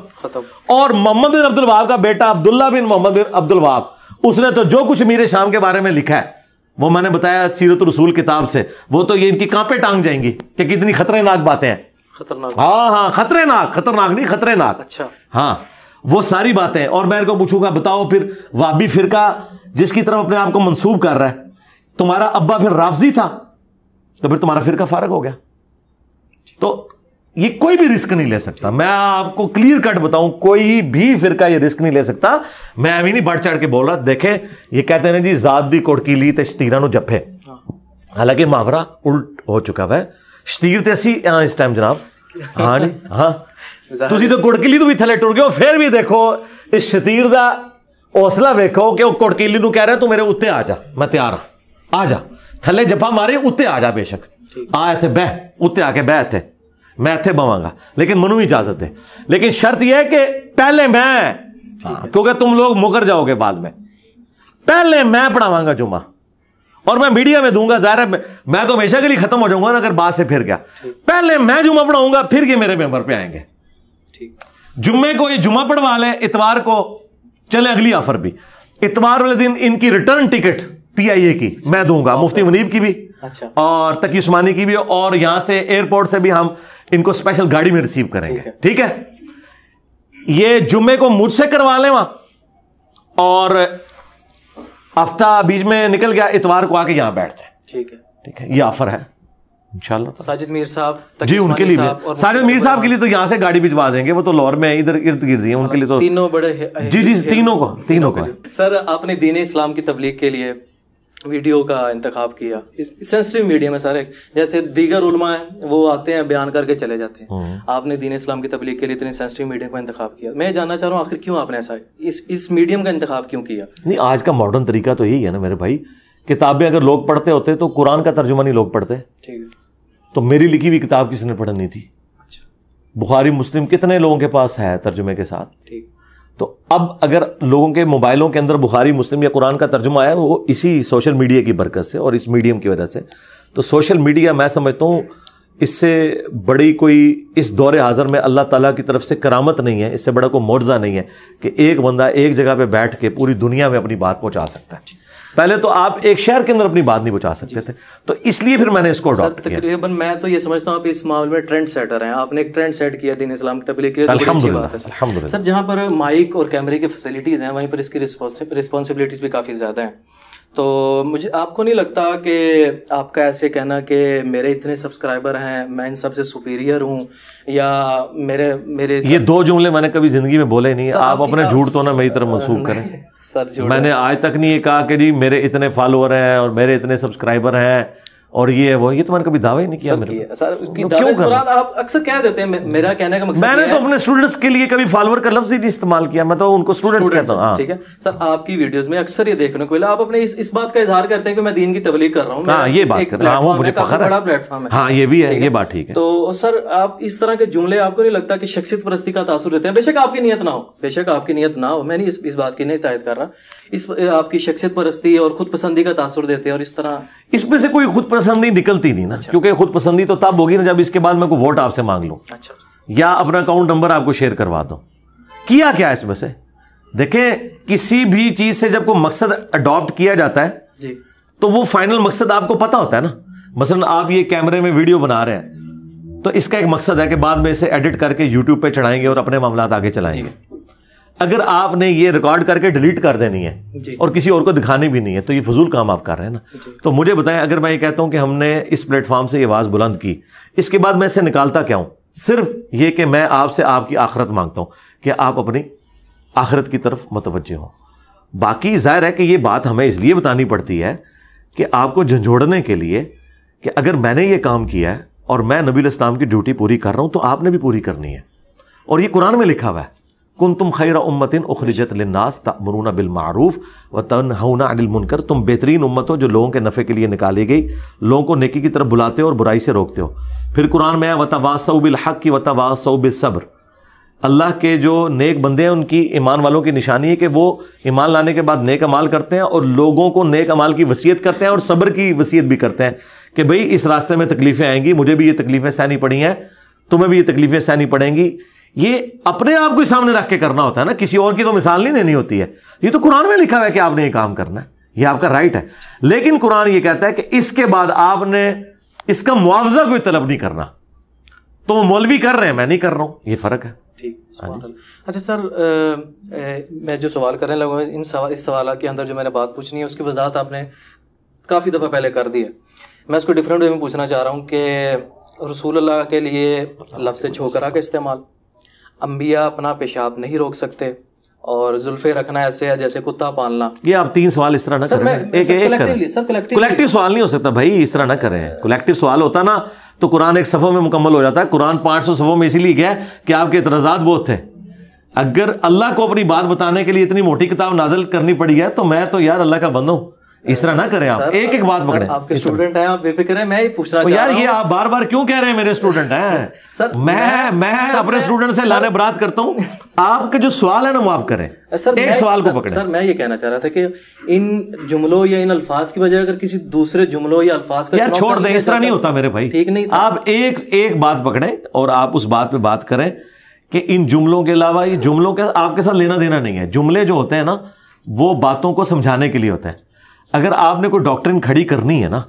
اور محمد بن عبد الوہاب کا بیٹا عبداللہ بن محمد بن عبد الوہاب, اس نے تو جو کچھ امیر شام کے بارے میں لکھا ہے وہ میں نے بتایا سیرت الرسول کتاب سے, وہ تو یہ ان کی کانپیں ٹانگ جائیں گی کہ کتنی خطرناک باتیں ہیں. خطرناک, ہاں ہاں خطرناک نہیں خطرناک. اچھا ہاں وہ ساری باتیں. اور میں ان کو پوچھوں گا بتاؤ پھر وہابی فرقہ جس کی طرف اپنے آپ کو منسوب کر رہا ہے, تمہارا ابا پھر رافضی تھا تو پھر تمہارا فرقہ فارغ ہو گیا. تو یہ کوئی بھی رسک نہیں لے سکتا. میں آپ کو کلیئر کٹ بتاؤں, کوئی بھی فرقہ یہ رسک نہیں لے سکتا. میں ابھی نہیں بڑھ چڑھ کے بول رہا. دیکھیں یہ کہتے ہیں جی ذات دی کوڑکی لی تے شتیراں نو جپے, حالانکہ محاورہ الٹ ہو چکا ہے. شتیر تے اسی اس ٹائم جناب, ہاں جی ہاں تسی تو کوڑکیلی تو بھی تھلے ٹر گئے ہو. پھر بھی دیکھو اس شتیر دا حوصلہ ویکھو کہ وہ کوڑکیلی نو کہہ رہا ہے تو میرے اتنے آ جا, میں تیار ہوں, آ جا تھلے جپا مارے اتنے آ جا, بے شک آ اتنے بہ, اتنے آ کے بہ اتنے, میں اتنے بواں گا لیکن منو اجازت دے. لیکن شرط یہ ہے کہ پہلے میں, کیونکہ تم لوگ مکر جاؤ گے بعد میں, پہلے میں پڑھاواں گا جمعہ اور میں میڈیا میں دوں گا. ظاہر ہے میں تو ہمیشہ کے لیے ختم ہو جاؤں گا نا اگر بات سے پھر گیا. پہلے میں جمعہ پڑھاؤں گا پھر یہ میرے ممبر پہ آئیں گے. جمعے کو یہ جمعہ پڑھوا لیں, اتوار کو چلے اگلی آفر بھی, اتوار والے دن ان کی ریٹرن ٹکٹ پی آئی اے کی میں دوں گا, مفتی منیب کی بھی اور تقی عثمانی کی بھی, اور یہاں سے ایئرپورٹ سے بھی ہم ان کو اسپیشل گاڑی میں ریسیو کریں گے. ٹھیک ہے, یہ جمعے کو مجھ سے کروا لیں وہاں, اور ہفتہ بیچ میں نکل گیا, اتوار کو آ کے یہاں بیٹھ جائیں. ٹھیک ہے, ٹھیک ہے, یہ آفر ہے انشاءاللہ. ساجد میر صاحب جی ان کے لیے بھی, ساجد میر صاحب کے لیے تو یہاں سے گاڑی بھجوا دیں گے, وہ تو لاہور میں ادھر ارد گرد ہیں, ان کے لیے تو تینوں بڑے. جی جی تینوں کو. سر آپ نے دین اسلام کی تبلیغ کے لیے ویڈیو کا انتخاب کیا, سینسٹیو میڈیم ہے سارے, جیسے دیگر علماء ہیں وہ آتے ہیں بیان کر کے چلے جاتے ہیں, آپ نے دین اسلام کی تبلیغ کے لیے اتنے سینسٹیو میڈیم کا انتخاب کیا. میں جاننا چاہ رہا ہوں آخر کیوں آپ نے ایسا اس میڈیم کا انتخاب کیوں کیا؟ نہیں, آج کا ماڈرن طریقہ تو یہی ہے نا میرے بھائی, کتابیں اگر لوگ پڑھتے ہوتے تو قرآن کا ترجمہ نہیں لوگ پڑھتے. ٹھیک ہے, تو میری لکھی ہوئی کتاب کسی نے پڑھنی تھی. بخاری مسلم کتنے لوگوں کے پاس ہے ترجمے کے ساتھ. تو اب اگر لوگوں کے موبائلوں کے اندر بخاری مسلم یا قرآن کا ترجمہ آیا وہ اسی سوشل میڈیا کی برکت سے اور اس میڈیم کی وجہ سے. تو سوشل میڈیا میں سمجھتا ہوں اس سے بڑی کوئی اس دور حاضر میں اللہ تعالیٰ کی طرف سے کرامت نہیں ہے, اس سے بڑا کوئی معجزہ نہیں ہے کہ ایک بندہ ایک جگہ پہ بیٹھ کے پوری دنیا میں اپنی بات پہنچا سکتا ہے. پہلے تو آپ ایک شہر کے اندر اپنی بات نہیں پہنچا سکتے تھے, تو اس لیے پھر میں نے اس کو اڈاپٹ کیا. تقریباً میں تو یہ سمجھتا ہوں آپ اس معاملے میں ٹرینڈ سیٹر ہیں, آپ نے ایک ٹرینڈ سیٹ کیا دین اسلام کی تبلیغ کے لیے. الحمدللہ سر, جہاں پر مائک اور کیمرے کی فیسلٹیز ہیں وہیں پر اس کی رسپانسبلٹیز بھی کافی زیادہ ہیں. تو مجھے آپ کو نہیں لگتا کہ آپ کا ایسے کہنا کہ میرے اتنے سبسکرائبر ہیں, میں ان سب سے سپیریئر ہوں, یا میرے یہ دو جملے میں نے کبھی زندگی میں بولے نہیں. آپ اپنے جھوٹ تو نہ میری طرف منسوخ کریں. میں نے آج تک نہیں یہ کہا کہ جی میرے اتنے فالوور ہیں اور میرے اتنے سبسکرائبر ہیں اور یہ وہ, یہ تو میں نے کبھی دعویٰ ہی نہیں کیا. سر آپ اکثر کہہ دیتے ہیں, میرا کہنے کا مقصد میں نے تو اپنے اسٹوڈنٹس کے لیے کبھی فالوور کا لفظ ہی نہیں استعمال کیا, میں تو ان کو اسٹوڈنٹس کہتا ہوں. ٹھیک ہے سر, آپ کی ویڈیوز میں اکثر یہ دیکھنے کو ملا آپ اپنے اس بات کا اظہار کرتے ہیں کہ میں دین کی تبلیغ کر رہا ہوں. ہاں یہ بات کر رہا ہوں, وہ مجھے فخر ہے, بڑا پلیٹ فارم ہے. ہاں یہ بھی ہے, یہ بات ٹھیک ہے. تو سر آپ اس طرح کے جملے آپ کو نہیں لگتا کہ شخصیت پرستی کا تاثر دیتے ہیں؟ بے شک آپ کی نیت نہ ہو, بے شک آپ کی نیت نہ ہو, میں نہیں اس بات کی نہیں تائید کر رہا, اس آپ کی شخصیت پرستی اور خود پسندی کا تاثر دیتے ہیں, اور اس طرح اس میں سے کوئی خود پسندی نکلتی نہیں نا, کیونکہ خود پسندی تو تب ہوگی نا جب اس کے بعد میں کوئی ووٹ آپ سے مانگ لوں یا اپنا اکاؤنٹ نمبر آپ کو شیئر کروا دوں. کیا کیا اس میں سے دیکھیں, کسی بھی چیز سے جب کوئی مقصد اڈاپٹ کیا جاتا ہے تو وہ فائنل مقصد آپ کو پتا ہوتا ہے نا. مثلا آپ یہ کیمرے میں ویڈیو بنا رہے ہیں تو اس کا ایک مقصد ہے کہ بعد میں اسے ایڈٹ کر کے یوٹیوب پہ چڑھائیں گے اور اپنے معاملات آگے چلائیں گے. اگر آپ نے یہ ریکارڈ کر کے ڈیلیٹ کر دینی ہے اور کسی اور کو دکھانی بھی نہیں ہے تو یہ فضول کام آپ کر رہے ہیں نا. تو مجھے بتائیں, اگر میں یہ کہتا ہوں کہ ہم نے اس پلیٹ فارم سے یہ آواز بلند کی, اس کے بعد میں اسے نکالتا کیا ہوں؟ صرف یہ کہ میں آپ سے آپ کی آخرت مانگتا ہوں کہ آپ اپنی آخرت کی طرف متوجہ ہوں. باقی ظاہر ہے کہ یہ بات ہمیں اس لیے بتانی پڑتی ہے کہ آپ کو جھنجھوڑنے کے لیے کہ اگر میں نے یہ کام کیا ہے اور میں نبی علیہ السلام کی ڈیوٹی پوری کر رہا ہوں تو آپ نے بھی پوری کرنی ہے. اور یہ قرآن میں لکھا ہوا ہے, کنتم خیر امت اخرجت للناس تأمرون بالمعروف وتنہون عن المنکر, تم بہترین امت ہو جو لوگوں کے نفع کے لیے نکالی گئی, لوگوں کو نیکی کی طرف بلاتے ہو اور برائی سے روکتے ہو. پھر قرآن میں ہے وتواصوا بالحق وتواصوا بالصبر. اللہ کے جو نیک بندے ہیں ان کی, ایمان والوں کی نشانی ہے کہ وہ ایمان لانے کے بعد نیک عمال کرتے ہیں اور لوگوں کو نیک عمال کی وصیت کرتے ہیں اور صبر کی وصیت بھی کرتے ہیں کہ بھئی اس راستے میں تکلیفیں آئیں گی, مجھے بھی یہ تکلیفیں سہنی پڑی ہیں, تمہیں بھی یہ تکلیفیں سہنی پڑیں گی. یہ اپنے آپ کو سامنے رکھ کے کرنا ہوتا ہے نا, کسی اور کی تو مثال نہیں دینی ہوتی ہے. یہ تو قرآن میں لکھا ہوا ہے کہ آپ نے یہ کام کرنا ہے, یہ آپ کا رائٹ ہے. لیکن قرآن یہ کہتا ہے کہ اس کے بعد آپ نے اس کا معاوضہ کوئی طلب نہیں کرنا. تو وہ مولوی کر رہے ہیں, میں نہیں کر رہا ہوں, یہ فرق ہے. اچھا سر, میں جو سوال کرنے لگا ہوں اس سوالات کے اندر جو میں نے بات پوچھنی ہے اس کی وضاحت آپ نے کافی دفعہ پہلے کر دی ہے. میں اس کو ڈفرینٹ وے میں پوچھنا چاہ رہا ہوں کہ رسول اللہ کے لیے لفظ چھوکرا کا استعمال, انبیاء اپنا پیشاب نہیں روک سکتے, اور زلفے رکھنا ایسے ہے جیسے کتا پالنا. یہ آپ 3 سوال اس طرح نہ کریں, کلیکٹیو سوال نہیں ہو سکتا بھائی, اس طرح نہ کریں. کلیکٹیو سوال ہوتا نا تو قرآن ایک صفحوں میں مکمل ہو جاتا ہے. قرآن 500 صفحوں میں اسی لیے گیا کہ آپ کے اعتراضات بہت تھے. اگر اللہ کو اپنی بات بتانے کے لیے اتنی موٹی کتاب نازل کرنی پڑی ہے تو میں تو یار اللہ کا بندہ ہوں. اس طرح نہ کریں, آپ ایک ایک بات پکڑیں. آپ کے اسٹوڈنٹ ہیں, آپ بے فکر ہیں, میں ہی پوچھنا چاہ رہا ہوں یار, یہ آپ بار بار کیوں کہہ رہے ہیں میرے اسٹوڈنٹ ہیں؟ سر میں اپنے اسٹوڈنٹ سے لانے برات کرتا ہوں. آپ کے جو سوال ہے نا وہ آپ کریں, ایک سوال کو پکڑیں. سر میں یہ کہنا چاہ رہا تھا کہ ان جملوں یا ان الفاظ کی بجائے اگر کسی دوسرے جملوں یا الفاظ کا یار چھوڑ دیں, اس طرح نہیں ہوتا میرے بھائی. ٹھیک نہیں, آپ ایک بات پکڑیں اور آپ اس بات پہ بات کریں کہ ان جملوں کے علاوہ یہ جملوں کے آپ کے ساتھ لینا دینا نہیں ہے. جملے جو ہوتے ہیں نا وہ باتوں کو سمجھانے کے لیے ہوتے ہیں. اگر آپ نے کوئی ڈاکٹرن کھڑی کرنی ہے نا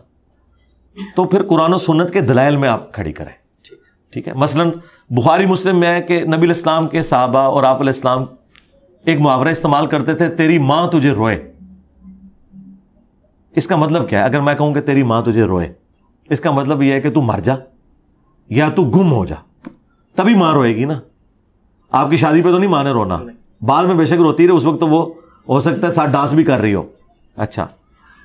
تو پھر قرآن و سنت کے دلائل میں آپ کھڑی کریں. ٹھیک ہے, مثلا بخاری مسلم میں ہے کہ نبی علیہ السلام کے صحابہ اور آپ علیہ السلام ایک محاورہ استعمال کرتے تھے, تیری ماں تجھے روئے. اس کا مطلب کیا ہے؟ اگر میں کہوں کہ تیری ماں تجھے روئے, اس کا مطلب یہ ہے کہ تو مر جا یا تو گم ہو جا, تبھی ماں روئے گی نا. آپ کی شادی پہ تو نہیں ماں نے رونا, بعد میں بے شک روتی رہے, اس وقت تو وہ ہو سکتا ہے ساتھ ڈانس بھی کر رہی ہو, اچھا,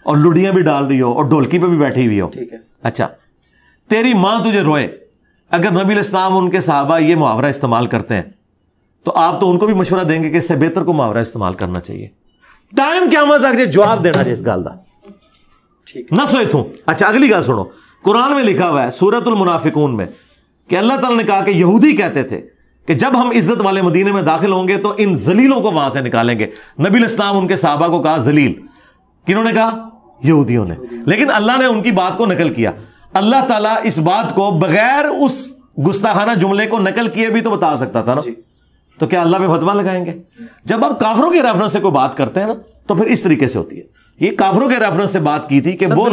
اور لڑیاں بھی ڈال رہی ہو اور ڈھولکی پہ بھی بیٹھی ہوئی ہو. اچھا, تیری ماں تجھے روئے. اگر نبی علیہ السلام ان کے صحابہ یہ محاورہ استعمال کرتے ہیں تو آپ تو ان کو بھی مشورہ دیں گے کہ اس سے بہتر کو محاورہ استعمال کرنا چاہیے. ٹائم کیا مزہ جواب دینا اس گال دا نہ سوئے تھوں. اچھا اگلی گال سنو, قرآن میں لکھا ہوا ہے سورۃ المنافقون میں کہ اللہ تعالیٰ نے کہا کہ یہودی کہتے تھے کہ جب ہم عزت والے مدینے میں داخل ہوں گے تو ان ذلیلوں کو وہاں سے نکالیں گے. نبی علیہ السلام ان کے صحابہ کو کہا ذلیل, کنہوں نے کہا؟ یہودیوں نے. لیکن اللہ نے ان کی بات کو نقل کیا. اللہ تعالیٰ اس بات کو بغیر اس گستاخانہ جملے کو نقل کیے بھی تو بتا سکتا تھا نا. تو کیا اللہ پہ فتویٰ لگائیں گے؟ جب آپ کافروں کے ریفرنس سے کوئی بات کرتے ہیں نا تو پھر اس طریقے سے ہوتی ہے. یہ کافروں کے ریفرنس سے بات کی تھی کہ وہ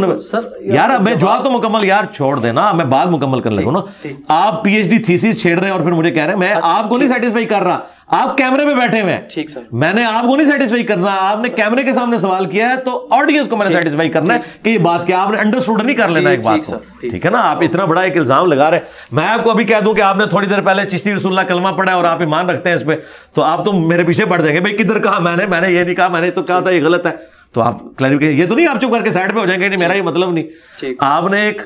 یار میں جواب تو مکمل یار چھوڑ دینا, میں بات مکمل کر لگوں نا. آپ پی ایچ ڈی تھیسس چھیڑ رہے ہیں اور پھر مجھے کہہ رہے ہیں میں آپ کو نہیں سیٹسفائی کر رہا, آپ کیمرے پہ بیٹھے ہوئے ہیں, میں نے آپ کو نہیں سیٹسفائی کرنا, آپ نے کیمرے کے سامنے سوال کیا ہے تو آڈینس کو میں نے سیٹسفائی کرنا ہے کہ یہ بات کیا, آپ نے انڈرسٹوڈ نہیں کر لینا ایک بات کو, ٹھیک ہے نا. آپ اتنا بڑا ایک الزام لگا رہے ہیں, میں آپ کو ابھی کہہ دوں کہ آپ نے تھوڑی دیر پہلے چشتی رسول اللہ کلمہ پڑھا ہے اور آپ ایمان رکھتے ہیں اس پہ, تو آپ تو میرے پیچھے پڑ جائیں گے بھائی کدھر کہا میں نے یہ نہیں کہا, میں نے تو کہا تھا یہ غلط ہے. تو آپ کلیریفیکیشن, یہ تو نہیں آپ چپ کر کے سائڈ پہ ہو جائیں گے نہیں میرا یہ مطلب نہیں, آپ نے ایک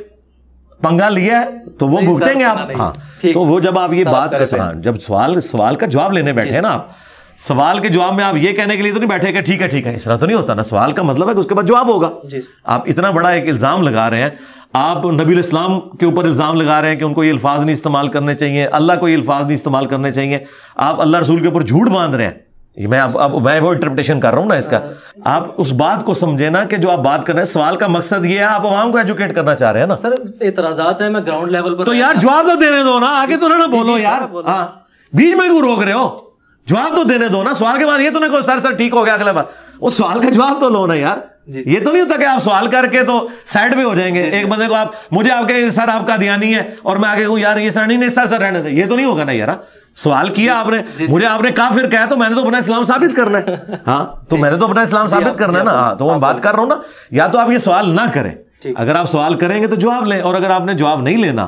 پنگا لیا ہے تو وہ بھگتیں گے آپ. ہاں تو وہ جب آپ یہ بات کر, جب سوال کا جواب لینے بیٹھے نا آپ, سوال کے جواب میں آپ یہ کہنے کے لیے تو نہیں بیٹھے کہ ٹھیک ہے, اس طرح تو نہیں ہوتا نا. سوال کا مطلب ہے کہ اس کے بعد جواب ہوگا. آپ اتنا بڑا ایک الزام لگا رہے ہیں, آپ نبی الاسلام کے اوپر الزام لگا رہے ہیں کہ ان کو یہ الفاظ نہیں استعمال کرنے چاہیے, اللہ کو یہ الفاظ نہیں استعمال کرنے چاہیے, آپ اللہ رسول کے اوپر جھوٹ باندھ رہے ہیں. میں وہ انٹرپریٹیشن کر رہا ہوں نا اس کا. آپ اس بات کو سمجھے نا کہ جو آپ بات کر رہے ہیں سوال کا مقصد یہ ہے, آپ عوام کو ایجوکیٹ کرنا چاہ رہے ہیں نا. سر اعتراضات ہیں, میں گراؤنڈ لیول پر, تو یار جواب تو دینے دو نا, آگے تو نہ بولو یار, ہاں بیچ میں کیوں روک رہے ہو, جواب تو دینے دو نا. سوال کے بعد یہ تو نہیں کہ سر ٹھیک ہو گیا اگلے بار, وہ سوال کا جواب تو لو نا یار. یہ تو نہیں ہوتا کہ آپ سوال کر کے تو سائڈ پہ ہو جائیں گے. ایک بندے کو آپ مجھے آپ کے سر آپ کا دیانی ہے اور میں آگے کہوں یار یہ سر نہیں سر رہنے دیں, یہ تو نہیں ہوگا نا یار. سوال کیا آپ نے, مجھے آپ نے کافر کہا تو میں نے تو اپنا اسلام ثابت کرنا ہے. ہاں تو میں نے تو اپنا اسلام ثابت کرنا ہے نا. ہاں تو میں بات کر رہا ہوں نا, یا تو آپ یہ سوال نہ کریں, اگر آپ سوال کریں گے تو جواب لیں, اور اگر آپ نے جواب نہیں لینا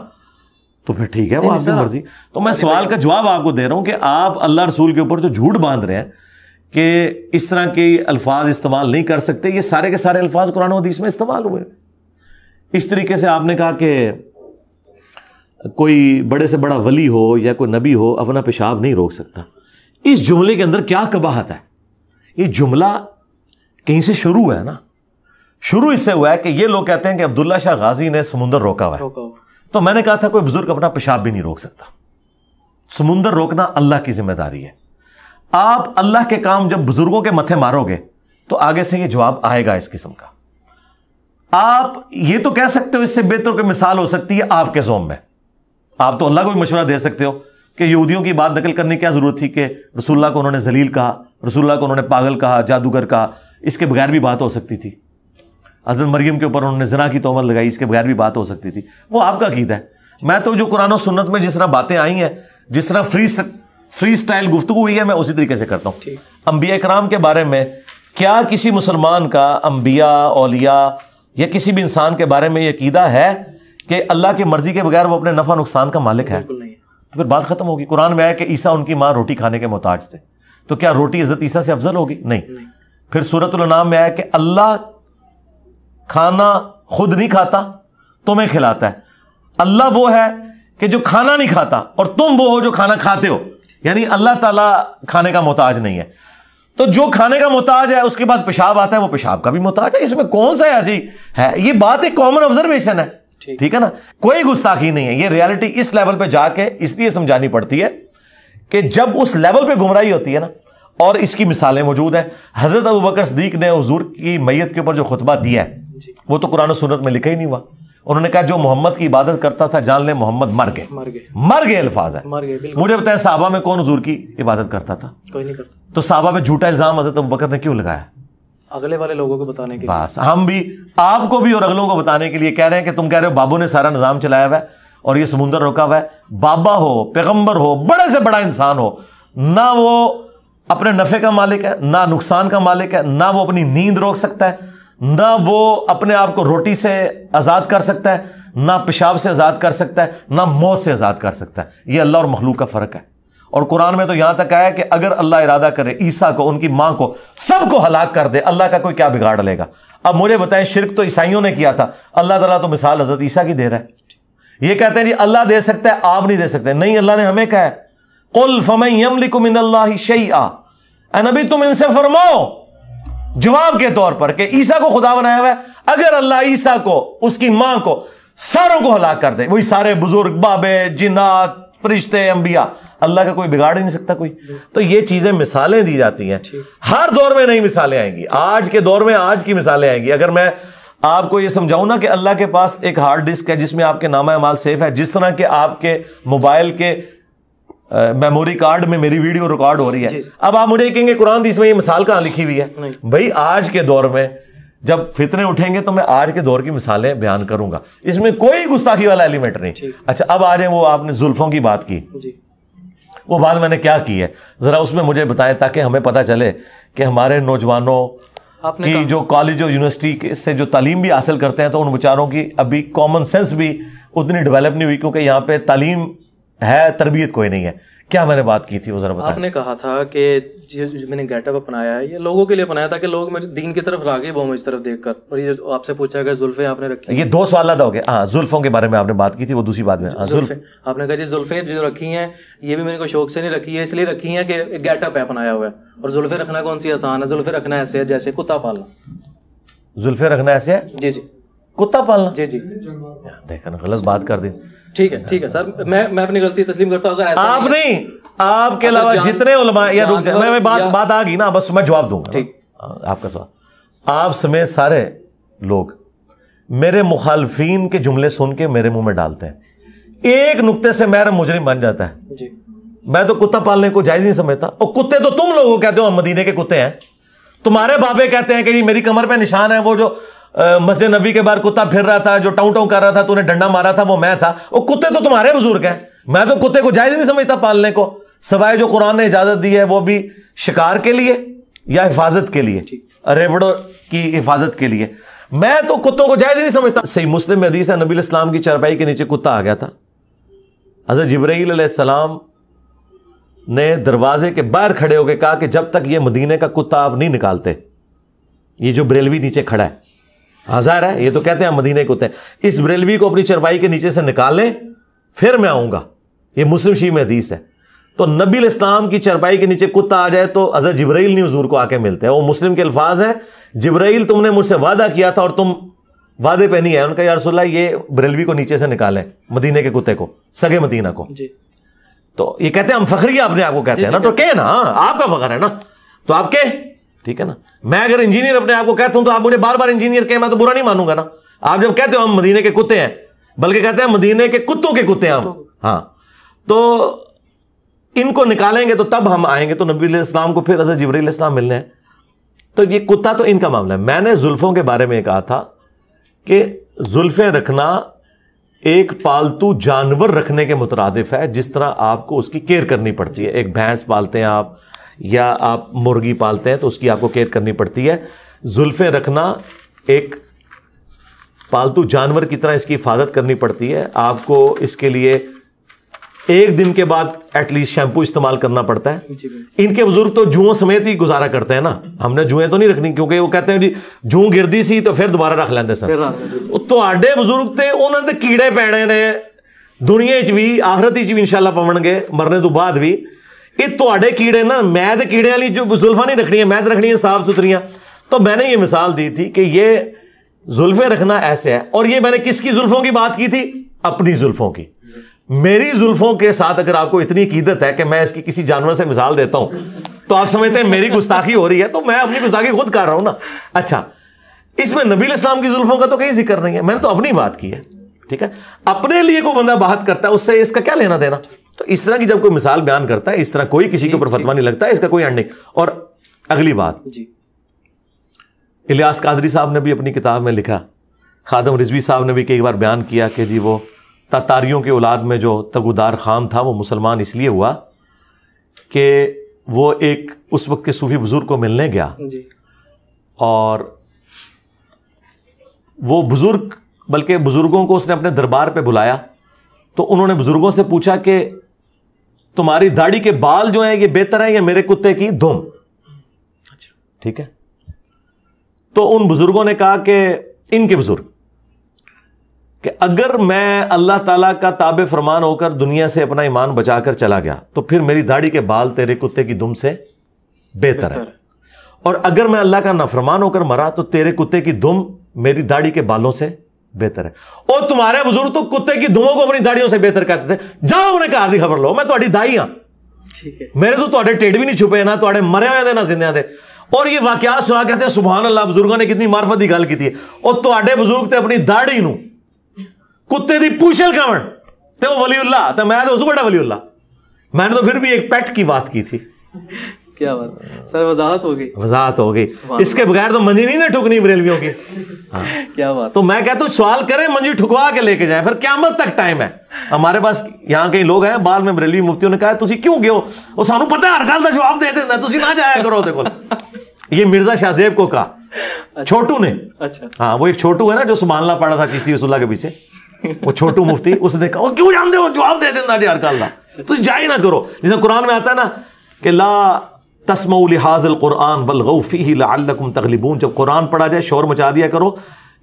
تو پھر ٹھیک ہے, وہ آپ کی مرضی. تو میں سوال کا جواب آپ کو دے رہا ہوں کہ آپ اللہ رسول کے اوپر جو جھوٹ باندھ رہے ہیں کہ اس طرح کے الفاظ استعمال نہیں کر سکتے, یہ سارے کے سارے الفاظ قرآن و حدیث میں استعمال ہوئے. اس طریقے سے آپ نے کہا کہ کوئی بڑے سے بڑا ولی ہو یا کوئی نبی ہو اپنا پیشاب نہیں روک سکتا. اس جملے کے اندر کیا قباحت ہے؟ یہ جملہ کہیں سے شروع ہے نا, شروع اس سے ہوا ہے کہ یہ لوگ کہتے ہیں کہ عبداللہ شاہ غازی نے سمندر روکا ہوا ہے. تو میں نے کہا تھا کوئی بزرگ اپنا پیشاب بھی نہیں روک سکتا. سمندر روکنا اللہ کی ذمہ داری ہے. آپ اللہ کے کام جب بزرگوں کے متھے مارو گے تو آگے سے یہ جواب آئے گا اس قسم کا. آپ یہ تو کہہ سکتے ہو, اس سے بہتر کوئی مثال ہو سکتی ہے آپ کے زوم میں. آپ تو اللہ کو بھی مشورہ دے سکتے ہو کہ یہودیوں کی بات نقل کرنے کی کیا ضرورت تھی کہ رسول اللہ کو انہوں نے ذلیل کہا, رسول اللہ کو انہوں نے پاگل کہا, جادوگر کہا, اس کے بغیر بھی بات ہو سکتی تھی. حضرت مریم کے اوپر انہوں نے زنا کی تہمت لگائی, اس کے بغیر بھی بات ہو سکتی تھی. وہ آپ کا عقیدہ ہے. میں تو جو قرآن و سنت میں جس طرح باتیں آئی ہیں, جس طرح فری سٹائل گفتگو ہوئی ہے, میں اسی طریقے سے کرتا ہوں. انبیاء کرام کے بارے میں کیا کسی مسلمان کا انبیاء, اولیاء یا کسی بھی انسان کے بارے میں یہ عقیدہ ہے کہ اللہ کی مرضی کے بغیر وہ اپنے نفع نقصان کا مالک ہے؟ تو پھر بات ختم ہوگی. قرآن میں آیا کہ عیسیٰ ان کی ماں روٹی کھانے کے محتاج تھے, تو کیا روٹی حضرت عیسیٰ سے افضل ہوگی؟ نہیں. پھر سورۃ الانعام میں آیا کہ اللہ کھانا خود نہیں کھاتا, تمہیں کھلاتا ہے. اللہ وہ ہے کہ جو کھانا نہیں کھاتا اور تم وہ ہو جو کھانا کھاتے ہو, یعنی اللہ تعالیٰ کھانے کا محتاج نہیں ہے. تو جو کھانے کا محتاج ہے اس کے بعد پیشاب آتا ہے, وہ پیشاب کا بھی محتاج ہے. اس میں کون سا ایسی ہے؟ یہ بات ایک کامن آبزرویشن ہے, ٹھیک ہے نا, کوئی گستاخی نہیں ہے. یہ ریالٹی اس لیول پہ جا کے اس لیے سمجھانی پڑتی ہے کہ جب اس لیول پہ گمراہی ہوتی ہے نا, اور اس کی مثالیں موجود ہیں. حضرت ابوبکر صدیق نے حضور کی میت کے اوپر جو خطبہ دیا ہے وہ تو قرآن و سنت میں لکھا ہی نہیں ہوا. انہوں نے کہا جو محمد کی عبادت کرتا تھا جان لے محمد مر گئے الفاظ ہے. مجھے بتائیں صحابہ میں کون حضور کی عبادت کرتا تھا؟ کوئی نہیں کرتا. تو صحابہ پہ جھوٹا الزام حضرت ابوبکر نے کیوں لگایا؟ اگلے والے لوگوں کو بتانے کے لیے. بس ہم بھی آپ کو بھی اور اگلوں کو بتانے کے لیے کہہ رہے ہیں کہ تم کہہ رہے ہو بابو نے سارا نظام چلایا ہوا ہے اور یہ سمندر روکا ہوا ہے. بابا ہو, پیغمبر ہو, بڑے سے بڑا انسان ہو, نہ وہ اپنے نفع کا مالک ہے, نہ نقصان کا مالک ہے, نہ وہ اپنی نیند روک سکتا ہے, نہ وہ اپنے آپ کو روٹی سے آزاد کر سکتا ہے, نہ پیشاب سے آزاد کر سکتا ہے, نہ موت سے آزاد کر سکتا ہے. یہ اللہ اور مخلوق کا فرق ہے. اور قرآن میں تو یہاں تک آیا کہ اگر اللہ ارادہ کرے عیسیٰ کو, ان کی ماں کو, سب کو ہلاک کر دے, اللہ کا کوئی کیا بگاڑ لے گا؟ اب مجھے بتائیں, شرک تو عیسائیوں نے کیا تھا, اللہ تعالیٰ تو مثال حضرت عیسیٰ کی دے رہا ہے. یہ کہتے ہیں جی اللہ دے سکتا ہے, آپ نہیں دے سکتے. نہیں, اللہ نے ہمیں کہا ہے قل فمن یملک من اللہ شیئا, اے نبی تم ان سے فرماؤ جواب کے طور پر کہ عیسیٰ کو خدا بنایا ہوا ہے, اگر اللہ عیسیٰ کو, اس کی ماں کو, ساروں کو ہلاک کر دے, وہی سارے بزرگ, بابے, جنات, فرشتے, انبیاء, اللہ کا کوئی بگاڑ ہی نہیں سکتا کوئی. تو یہ چیزیں مثالیں دی جاتی ہیں. ہر دور میں نئی مثالیں آئیں گی. آج کے دور میں آج کی مثالیں آئیں گی. اگر میں آپ کو یہ سمجھاؤں نا کہ اللہ کے پاس ایک ہارڈ ڈسک ہے جس میں آپ کے نامہ اعمال سیف ہے, جس طرح کہ آپ کے موبائل کے میموری کارڈ میں میری ویڈیو ریکارڈ ہو رہی ہے. اب آپ مجھے کہیں گے قرآن حدیث میں یہ مثال کہاں لکھی ہوئی ہے؟ بھائی آج کے دور میں جب فتنے اٹھیں گے تو میں آج کے دور کی مثالیں بیان کروں گا, اس میں کوئی گستاخی والا ایلیمنٹ نہیں. اچھا اب آ جائیں, وہ آپ نے زلفوں کی بات کی, وہ بات میں نے کیا کی ہے ذرا اس میں مجھے بتائیں تاکہ ہمیں پتہ چلے کہ ہمارے نوجوانوں کی جو کالج اور یونیورسٹی سے جو تعلیم بھی حاصل کرتے ہیں تو ان بیچاروں کی ابھی کامن سینس بھی اتنی ڈیولپ نہیں ہوئی, کیونکہ یہاں پہ تعلیم ہے, تربیت کوئی نہیں ہے. کیا میں نے بات کی تھی وہ ذرا بتائیں. آپ نے کہا تھا کہ میں نے گیٹ اپ اپنایا ہے یہ لوگوں کے لیے اپنایا تھا کہ لوگ مجھے دین کی طرف راغب ہوں مجھ طرف دیکھ کر, اور یہ آپ سے پوچھا کہ زلفیں آپ نے رکھی, یہ دو سوال ادا ہو گئے. ہاں زلفوں کے بارے میں آپ نے بات کی تھی, وہ دوسری بات میں زلفیں آپ نے کہا جی زلفیں جو رکھی ہیں یہ بھی میرے کو شوق سے نہیں رکھی ہے, اس لیے رکھی ہیں کہ گیٹ اپ ہے اپنایا ہوا ہے, اور زلفیں رکھنا کون سی آسان ہے, زلفیں رکھنا ایسے ہے جیسے کتا پالنا. زلفیں رکھنا ایسے ہے جی جی کتا پالنا. جی جی دیکھا نا غلط بات کر دی. ٹھیک ہے سر, میں اپنی غلطی تسلیم کرتا ہوں. اگر ایسا آپ نہیں, آپ کے علاوہ جتنے علماء, یا رک جائیں, میں بات آ گئی نا, بس میں جواب دوں گا آپ کا سوال. آپ سمیت سارے لوگ میرے مخالفین کے جملے سن کے میرے منہ میں ڈالتے ہیں, ایک نقطے سے میرا مجرم بن جاتا ہے. جی میں تو کتا پالنے کو جائز نہیں سمجھتا, اور کتے تو تم لوگوں کہتے ہو ہم مدینے کے کتے ہیں, تمہارے بابے کہتے ہیں کہ جی میری کمر پہ نشان ہے, وہ جو مسجد نبی کے باہر کتا پھر رہا تھا جو ٹاؤں ٹاؤں کر رہا تھا تو نے ڈنڈا مارا تھا وہ میں تھا. وہ کتے تو تمہارے بزرگ ہیں, میں تو کتے کو جائز نہیں سمجھتا پالنے کو, سوائے جو قرآن نے اجازت دی ہے وہ بھی شکار کے لیے یا حفاظت کے لیے, ریوڑوں کی حفاظت کے لیے. میں تو کتوں کو جائز نہیں سمجھتا. صحیح مسلم میں حدیث ہے, نبی علیہ السلام کی چارپائی کے نیچے کتا آ گیا تھا. حضرت جبرائیل علیہ السلام نے دروازے کے باہر کھڑے ہو کے کہا کہ جب تک یہ مدینے کا کتا آپ نہیں نکالتے, یہ جو بریلوی نیچے کھڑا ہے, ہزار ہے, یہ تو کہتے ہیں مدینے کے کتے, اس بریلوی کو اپنی چرپائی کے نیچے سے نکال لیں پھر میں آؤں گا. یہ مسلم شیعہ میں حدیث ہے. تو نبی علیہ السلام کی چرپائی کے نیچے کتا آ جائے تو حضرت جبرائیل نہیں حضور کو آ کے ملتے ہیں. وہ مسلم کے الفاظ ہیں, جبرائیل تم نے مجھ سے وعدہ کیا تھا اور تم وعدے پہ نہیں ہے. ان کا یا رسول اللہ یہ بریلوی کو نیچے سے نکالیں, مدینے کے کتے کو, سگے مدینہ کو. تو یہ کہتے ہیں ہم فخریہ اپنے آپ کو کہتے ہیں نا, تو کہ نا آپ کا فخر ہے نا, تو آپ کے ٹھیک ہے نا. میں اگر انجینئر اپنے آپ کو کہتا ہوں تو آپ مجھے بار بار انجینئر کہیں, میں تو برا نہیں مانوں گا نا. آپ جب کہتے ہو ہم مدینے کے کتے ہیں, بلکہ کہتے ہیں مدینے کے کتوں کے کتے ہیں ہم, ہاں, تو ان کو نکالیں گے تو تب ہم آئیں گے. تو نبی علیہ السلام کو پھر حضرت جبرائیل علیہ السلام ملنے ہیں. تو یہ کتا تو ان کا معاملہ ہے. میں نے زلفوں کے بارے میں کہا تھا کہ زلفیں رکھنا ایک پالتو جانور رکھنے کے مترادف ہے, جس طرح آپ کو اس کی کیئر کرنی پڑتی ہے. ایک بھینس پالتے ہیں آپ یا آپ مرغی پالتے ہیں تو اس کی آپ کو کیئر کرنی پڑتی ہے. زلفیں رکھنا ایک پالتو جانور کی طرح اس کی حفاظت کرنی پڑتی ہے. آپ کو اس کے لیے ایک دن کے بعد ایٹ لیسٹ شیمپو استعمال کرنا پڑتا ہے. ان کے بزرگ تو جوؤں سمیت ہی گزارا کرتے ہیں نا, ہم نے جوئیں تو نہیں رکھنی, کیونکہ وہ کہتے ہیں جی جوں گردی سی تو پھر دوبارہ رکھ لیندے سن. تو آڈے بزرگ تے انہوں نے کیڑے پیڑے نے دنیا چ بھی آخرت چ بھی انشاءاللہ پون گے مرنے تو بعد بھی. یہ تواڈے کیڑے نا, میں تے کیڑے والی جو زلفاں نہیں رکھنی, میں تے رکھنی ہے صاف ستھریاں. تو میں نے یہ مثال دی تھی کہ یہ زلفیں رکھنا ایسے ہے. اور یہ میں نے کس کی زلفوں کی بات کی تھی؟ اپنی زلفوں کی. میری زلفوں کے ساتھ اگر آپ کو اتنی عقیدت ہے کہ میں اس کی کسی جانور سے مثال دیتا ہوں تو آپ سمجھتے ہیں میری گستاخی ہو رہی ہے, تو میں اپنی گستاخی خود کر رہا ہوں نا. اچھا, اس میں نبی علیہ السلام کی زلفوں کا تو کہیں ذکر نہیں ہے, میں نے تو اپنی بات کی ہے. ٹھیک ہے, اپنے لیے کوئی بندہ بات کرتا ہے اس سے اس کا کیا لینا دینا. تو اس طرح کی جب کوئی مثال بیان کرتا ہے, اس طرح کوئی کسی کے اوپر فتویٰ نہیں لگتا ہے, اس کا کوئی اینڈ نہیں. اور اگلی بات, الیاس قادری صاحب نے بھی اپنی کتاب میں لکھا, خادم رضوی صاحب نے بھی کئی بار بیان کیا کہ جی وہ تاتاریوں کے اولاد میں جو تگودار خان تھا وہ مسلمان اس لیے ہوا کہ وہ ایک اس وقت کے صوفی بزرگ کو ملنے گیا, اور وہ بزرگ بلکہ بزرگوں کو اس نے اپنے دربار پہ بلایا. تو انہوں نے بزرگوں سے پوچھا کہ تمہاری داڑھی کے بال جو ہیں یہ بہتر ہیں یا میرے کتے کی دم؟ ٹھیک ہے, تو ان بزرگوں نے کہا کہ ان کے بزرگ کہ اگر میں اللہ تعالیٰ کا تابع فرمان ہو کر دنیا سے اپنا ایمان بچا کر چلا گیا تو پھر میری داڑھی کے بال تیرے کتے کی دم سے بہتر ہے, اور اگر میں اللہ کا نافرمان ہو کر مرا تو تیرے کتے کی دم میری داڑھی کے بالوں سے بہتر ہے. اور تمہارے بزرگ تو کتے کی دموں کو اپنی داڑھیوں سے بہتر کہتے تھے. جاؤ انہیں کہا دی خبر لو, میں تہاڈی دائی ہاں, میرے تو تہاڈے ٹیڈ بھی نہیں چھپے, نہ تہاڈے مرے ہوئے دے نہ زندے دے. اور یہ واقعات سنا کہتے ہیں سبحان اللہ بزرگوں نے کتنی معرفت کی گل کی تھی. اور تواڈے بزرگ تے اپنی داڑھی نو کتے دی پوچھل کون تے وہ ولی اللہ تے میں تو اس بڑا ولی اللہ. میں نے تو پھر بھی ایک پیٹ کی بات کی تھی. کیا بات سر, وضاحت ہو گئی. اس کے بغیر تو منجی نہیں ٹھکنی بریلویوں کی. کیا بات. تو میں کہتا ہوں سوال کریں, منجی ٹھکوا کے لے کے جائیں, پھر قیامت تک ٹائم ہے. ہمارے پاس یہاں کئی لوگ ہیں بال میں بریلوی مفتیوں نے کہا تسی کیوں گئے ہو, وہ سانو پتہ ہے ہر گل دا جواب دے دینا, تسی نہ جایا کرو دے کول. یہ مرزا شاہ زیب کو کہا چھوٹو نے. اچھا ہاں, وہ ایک چھوٹو ہے نا جو سبحان اللہ پڑھا تھا چشتی رسول اللہ کے پیچھے, وہ چھوٹو مفتی, اس نے کہا کیوں جانتے ہو, جواب دے دینا جی ہر گل دا, تسی جائے نہ کرو. جیسے قرآن میں آتا ہے نا کہ لا تسمعوا لهذا القرآن والغوا فيه لعلكم تغلبون, جب قرآن پڑھا جائے شور مچا دیا کرو,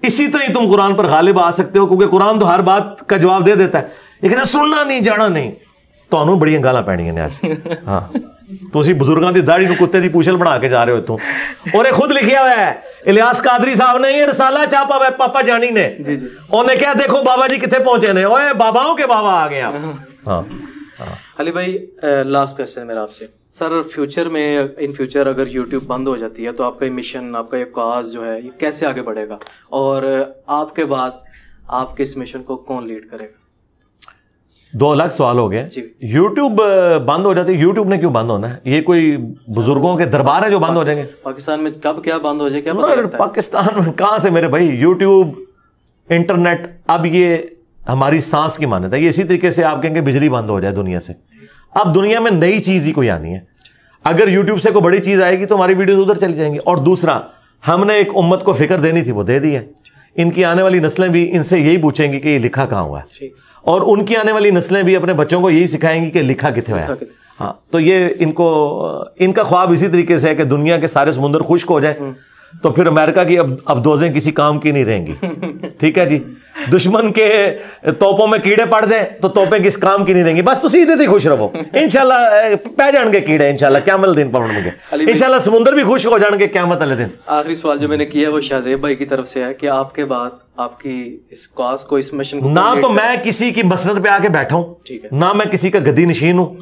اسی طرح تم قرآن پر غالب آ سکتے ہو, کیونکہ قرآن تو ہر بات کا جواب دے دیتا ہے. یہ کہتے ہیں سننا نہیں جانا نہیں. تو انہوں بڑی گالاں پینیاں نے آج. ہاں تو اسی بزرگاں دی داڑھی نو کتے دی پوچھل بنا کے جا رہے ہو تو. اور خود لکھیا ہوا ہے الیاس قادری صاحب نے, یہ رسالہ چھاپا ہوا ہے پاپا جانی نے. انہوں نے کہا دیکھو بابا جی کتنے پہنچے نے, اوے باباؤں کے بابا آ گئے آپ. ہاں علی بھائی لاسٹ کوسچن میرا آپ سے سر, فیوچر میں ان فیوچر اگر یوٹیوب بند ہو جاتی ہے تو آپ کا یہ مشن, آپ کا یہ کاز جو ہے یہ کیسے آگے بڑھے گا, اور آپ کے بعد آپ کے اس مشن کو کون لیڈ کرے گا؟ 2 الگ سوال ہو گئے. یوٹیوب بند ہو جاتی ہے, یوٹیوب نے کیوں بند ہونا ہے؟ یہ کوئی بزرگوں کے دربار ہے جو بند ہو جائیں گے؟ پاکستان میں کب کیا بند ہو جائے کیا پاکستان میں کہاں سے میرے بھائی, یوٹیوب انٹرنیٹ اب یہ ہماری سانس کی مانت ہے. یہ اسی طریقے سے آپ کہیں گے بجلی بند ہو جائے دنیا سے. اب دنیا میں نئی چیز ہی کوئی آنی ہے. اگر یوٹیوب سے کوئی بڑی چیز آئے گی تو ہماری ویڈیوز ادھر چلی جائیں گی. اور دوسرا, ہم نے ایک امت کو فکر دینی تھی وہ دے دی ہے. ان کی آنے والی نسلیں بھی ان سے یہی پوچھیں گی کہ یہ لکھا کہاں ہوا ہے, اور ان کی آنے والی نسلیں بھی اپنے بچوں کو یہی سکھائیں گی کہ لکھا کتنے ہوا ہے. ہاں تو یہ ان کا خواب اسی طریقے سے ہے کہ دنیا کے سارے سمندر خشک ہو جائیں, تو پھر امریکہ کی اب دوزیں کسی کام کی نہیں رہیں گی. ٹھیک ہے جی, دشمن کے توپوں میں کیڑے پڑ جائیں تو توپیں کس کام کی نہیں رہیں گی. بس تو سیدھے تھی خوش رہو, انشاءاللہ پہ جان گے کیڑے, انشاءاللہ قیامت دن پڑھنے گے, انشاءاللہ سمندر بھی خوش ہو جان گے قیامت والے دن. آخری سوال جو میں نے کیا ہے وہ شاہزیب بھائی کی طرف سے ہے کہ آپ کے بعد آپ کی اس کاز کو, اس مشن کو, نہ تو میں کسی کی مسند پہ آ کے بیٹھا ہوں, نہ میں کسی کا گدی نشین ہوں,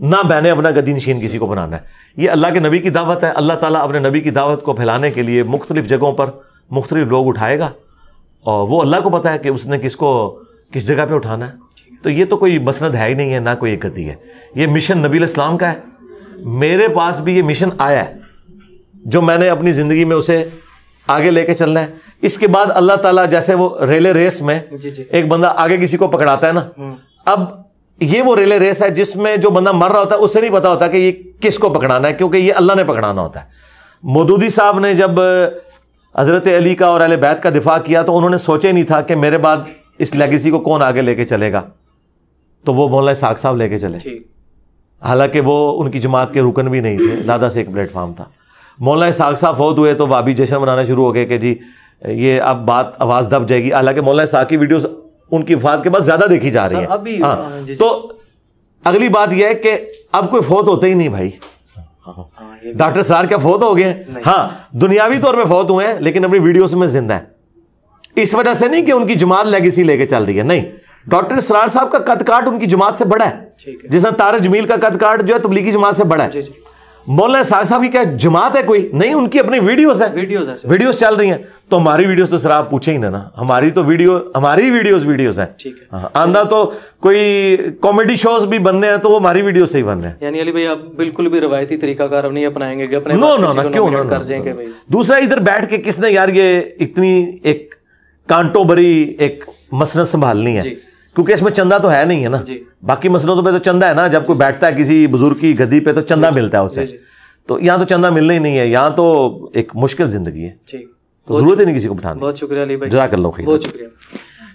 نہ میں نے اپنا گدی نشین کسی کو بنانا ہے. یہ اللہ کے نبی کی دعوت ہے. اللہ تعالیٰ اپنے نبی کی دعوت کو پھیلانے کے لیے مختلف جگہوں پر مختلف لوگ اٹھائے گا, اور وہ اللہ کو پتا ہے کہ اس نے کس جگہ پہ اٹھانا ہے. تو یہ تو کوئی مسند ہے ہی نہیں ہے, نہ کوئی ایک گدی ہے. یہ مشن نبی علیہ السلام کا ہے. میرے پاس بھی یہ مشن آیا ہے جو میں نے اپنی زندگی میں اسے آگے لے کے چلنا ہے. اس کے بعد اللہ تعالیٰ جیسے وہ ریلے ریس میں ایک بندہ آگے کسی کو پکڑاتا ہے نا, اب یہ وہ ریلے ریس ہے جس میں جو بندہ مر رہا ہوتا ہے اسے نہیں پتا ہوتا کہ یہ کس کو پکڑانا ہے, کیونکہ یہ اللہ نے پکڑانا ہوتا ہے. مودودی صاحب نے جب حضرت علی کا اور اہل بیت کا دفاع کیا تو انہوں نے سوچا ہی نہیں تھا کہ میرے بعد اس لیگیسی کو کون آگے لے کے چلے گا, تو وہ مولانا اسحاق صاحب لے کے چلے. حالانکہ وہ ان کی جماعت کے رکن بھی نہیں تھے, زیادہ سے ایک پلیٹ فارم تھا. مولانا اسحاق صاحب فوت ہوئے تو وابی جشن منانا شروع ہو گئے کہ جی یہ اب بات آواز دب جائے گی. حالانکہ مولانا اسحاق کی ویڈیوز ان کی وفات کے بعد زیادہ دیکھی جا رہی ہیں. ہاں تو اگلی بات یہ ہے کہ اب کوئی فوت ہوتا ہی نہیں بھائی. ڈاکٹر سرار کیا فوت ہو گئے؟ ہاں دنیاوی طور پہ فوت ہوئے ہیں, لیکن اپنی ویڈیوز میں زندہ ہیں. اس وجہ سے نہیں کہ ان کی جماعت لیگیسی لے کے چل رہی ہے, نہیں. ڈاکٹر سرار صاحب کا قد کاٹ ان کی جماعت سے بڑا ہے, جس طرح طارق جمیل کا قد کاٹ جو ہے تبلیغی جماعت سے بڑا ہے. مولانا اسحاق صاحب کی کیا جماعت ہے کوئی نہیں, ان کی اپنی ویڈیوز ہیں, ویڈیوز چل رہی ہیں. تو ہماری ویڈیوز تو سر آپ پوچھیں ہی نا, ہماری تو ہماری ویڈیوز ہیں. آندہ تو کوئی کامیڈی شوز بھی بننے ہیں تو وہ ہماری ویڈیوز سے ہی بننے ہیں. یعنی علی بھائی آپ بالکل بھی روایتی طریقہ کار نہیں اپنائیں گے کہ اپنے کیوں کر جائیں گے. دوسرا ادھر بیٹھ کے کس نے یار یہ اتنی ایک کانٹوں بری ایک مسند سنبھالنی ہے, کیونکہ اس میں چندہ تو ہے نہیں ہے نا. باقی مسئلوں پہ تو چندہ ہے نا, جب کوئی بیٹھتا ہے کسی بزرگ کی گدی پہ تو چندہ ملتا ہے اسے. تو یہاں تو چندہ ملنا ہی نہیں ہے, یہاں تو ایک مشکل زندگی ہے, تو ضرورت ہی نہیں کسی کو بٹھانے. بہت شکریہ علی بھائی, جزاک اللہ خیر. بہت شکریہ.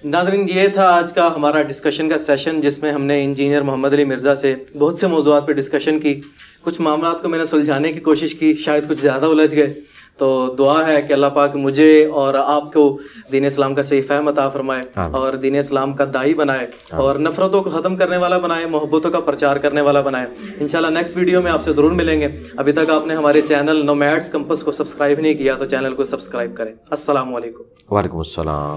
ناظرین یہ تھا آج کا ہمارا ڈسکشن کا سیشن, جس میں ہم نے انجینئر محمد علی مرزا سے بہت سے موضوعات پہ ڈسکشن کی. کچھ معاملات کو میں نے سلجھانے کی کوشش کی, شاید کچھ زیادہ الجھ گئے. تو دعا ہے کہ اللہ پاک مجھے اور آپ کو دین اسلام کا صحیح فہم عطا فرمائے, اور دین اسلام کا داعی بنائے, اور نفرتوں کو ختم کرنے والا بنائے, محبتوں کا پرچار کرنے والا بنائے. انشاءاللہ نیکسٹ ویڈیو میں آپ سے ضرور ملیں گے. ابھی تک آپ نے ہمارے چینل نومیڈس کمپس کو سبسکرائب نہیں کیا تو چینل کو سبسکرائب کریں. السلام علیکم. وعلیکم السلام.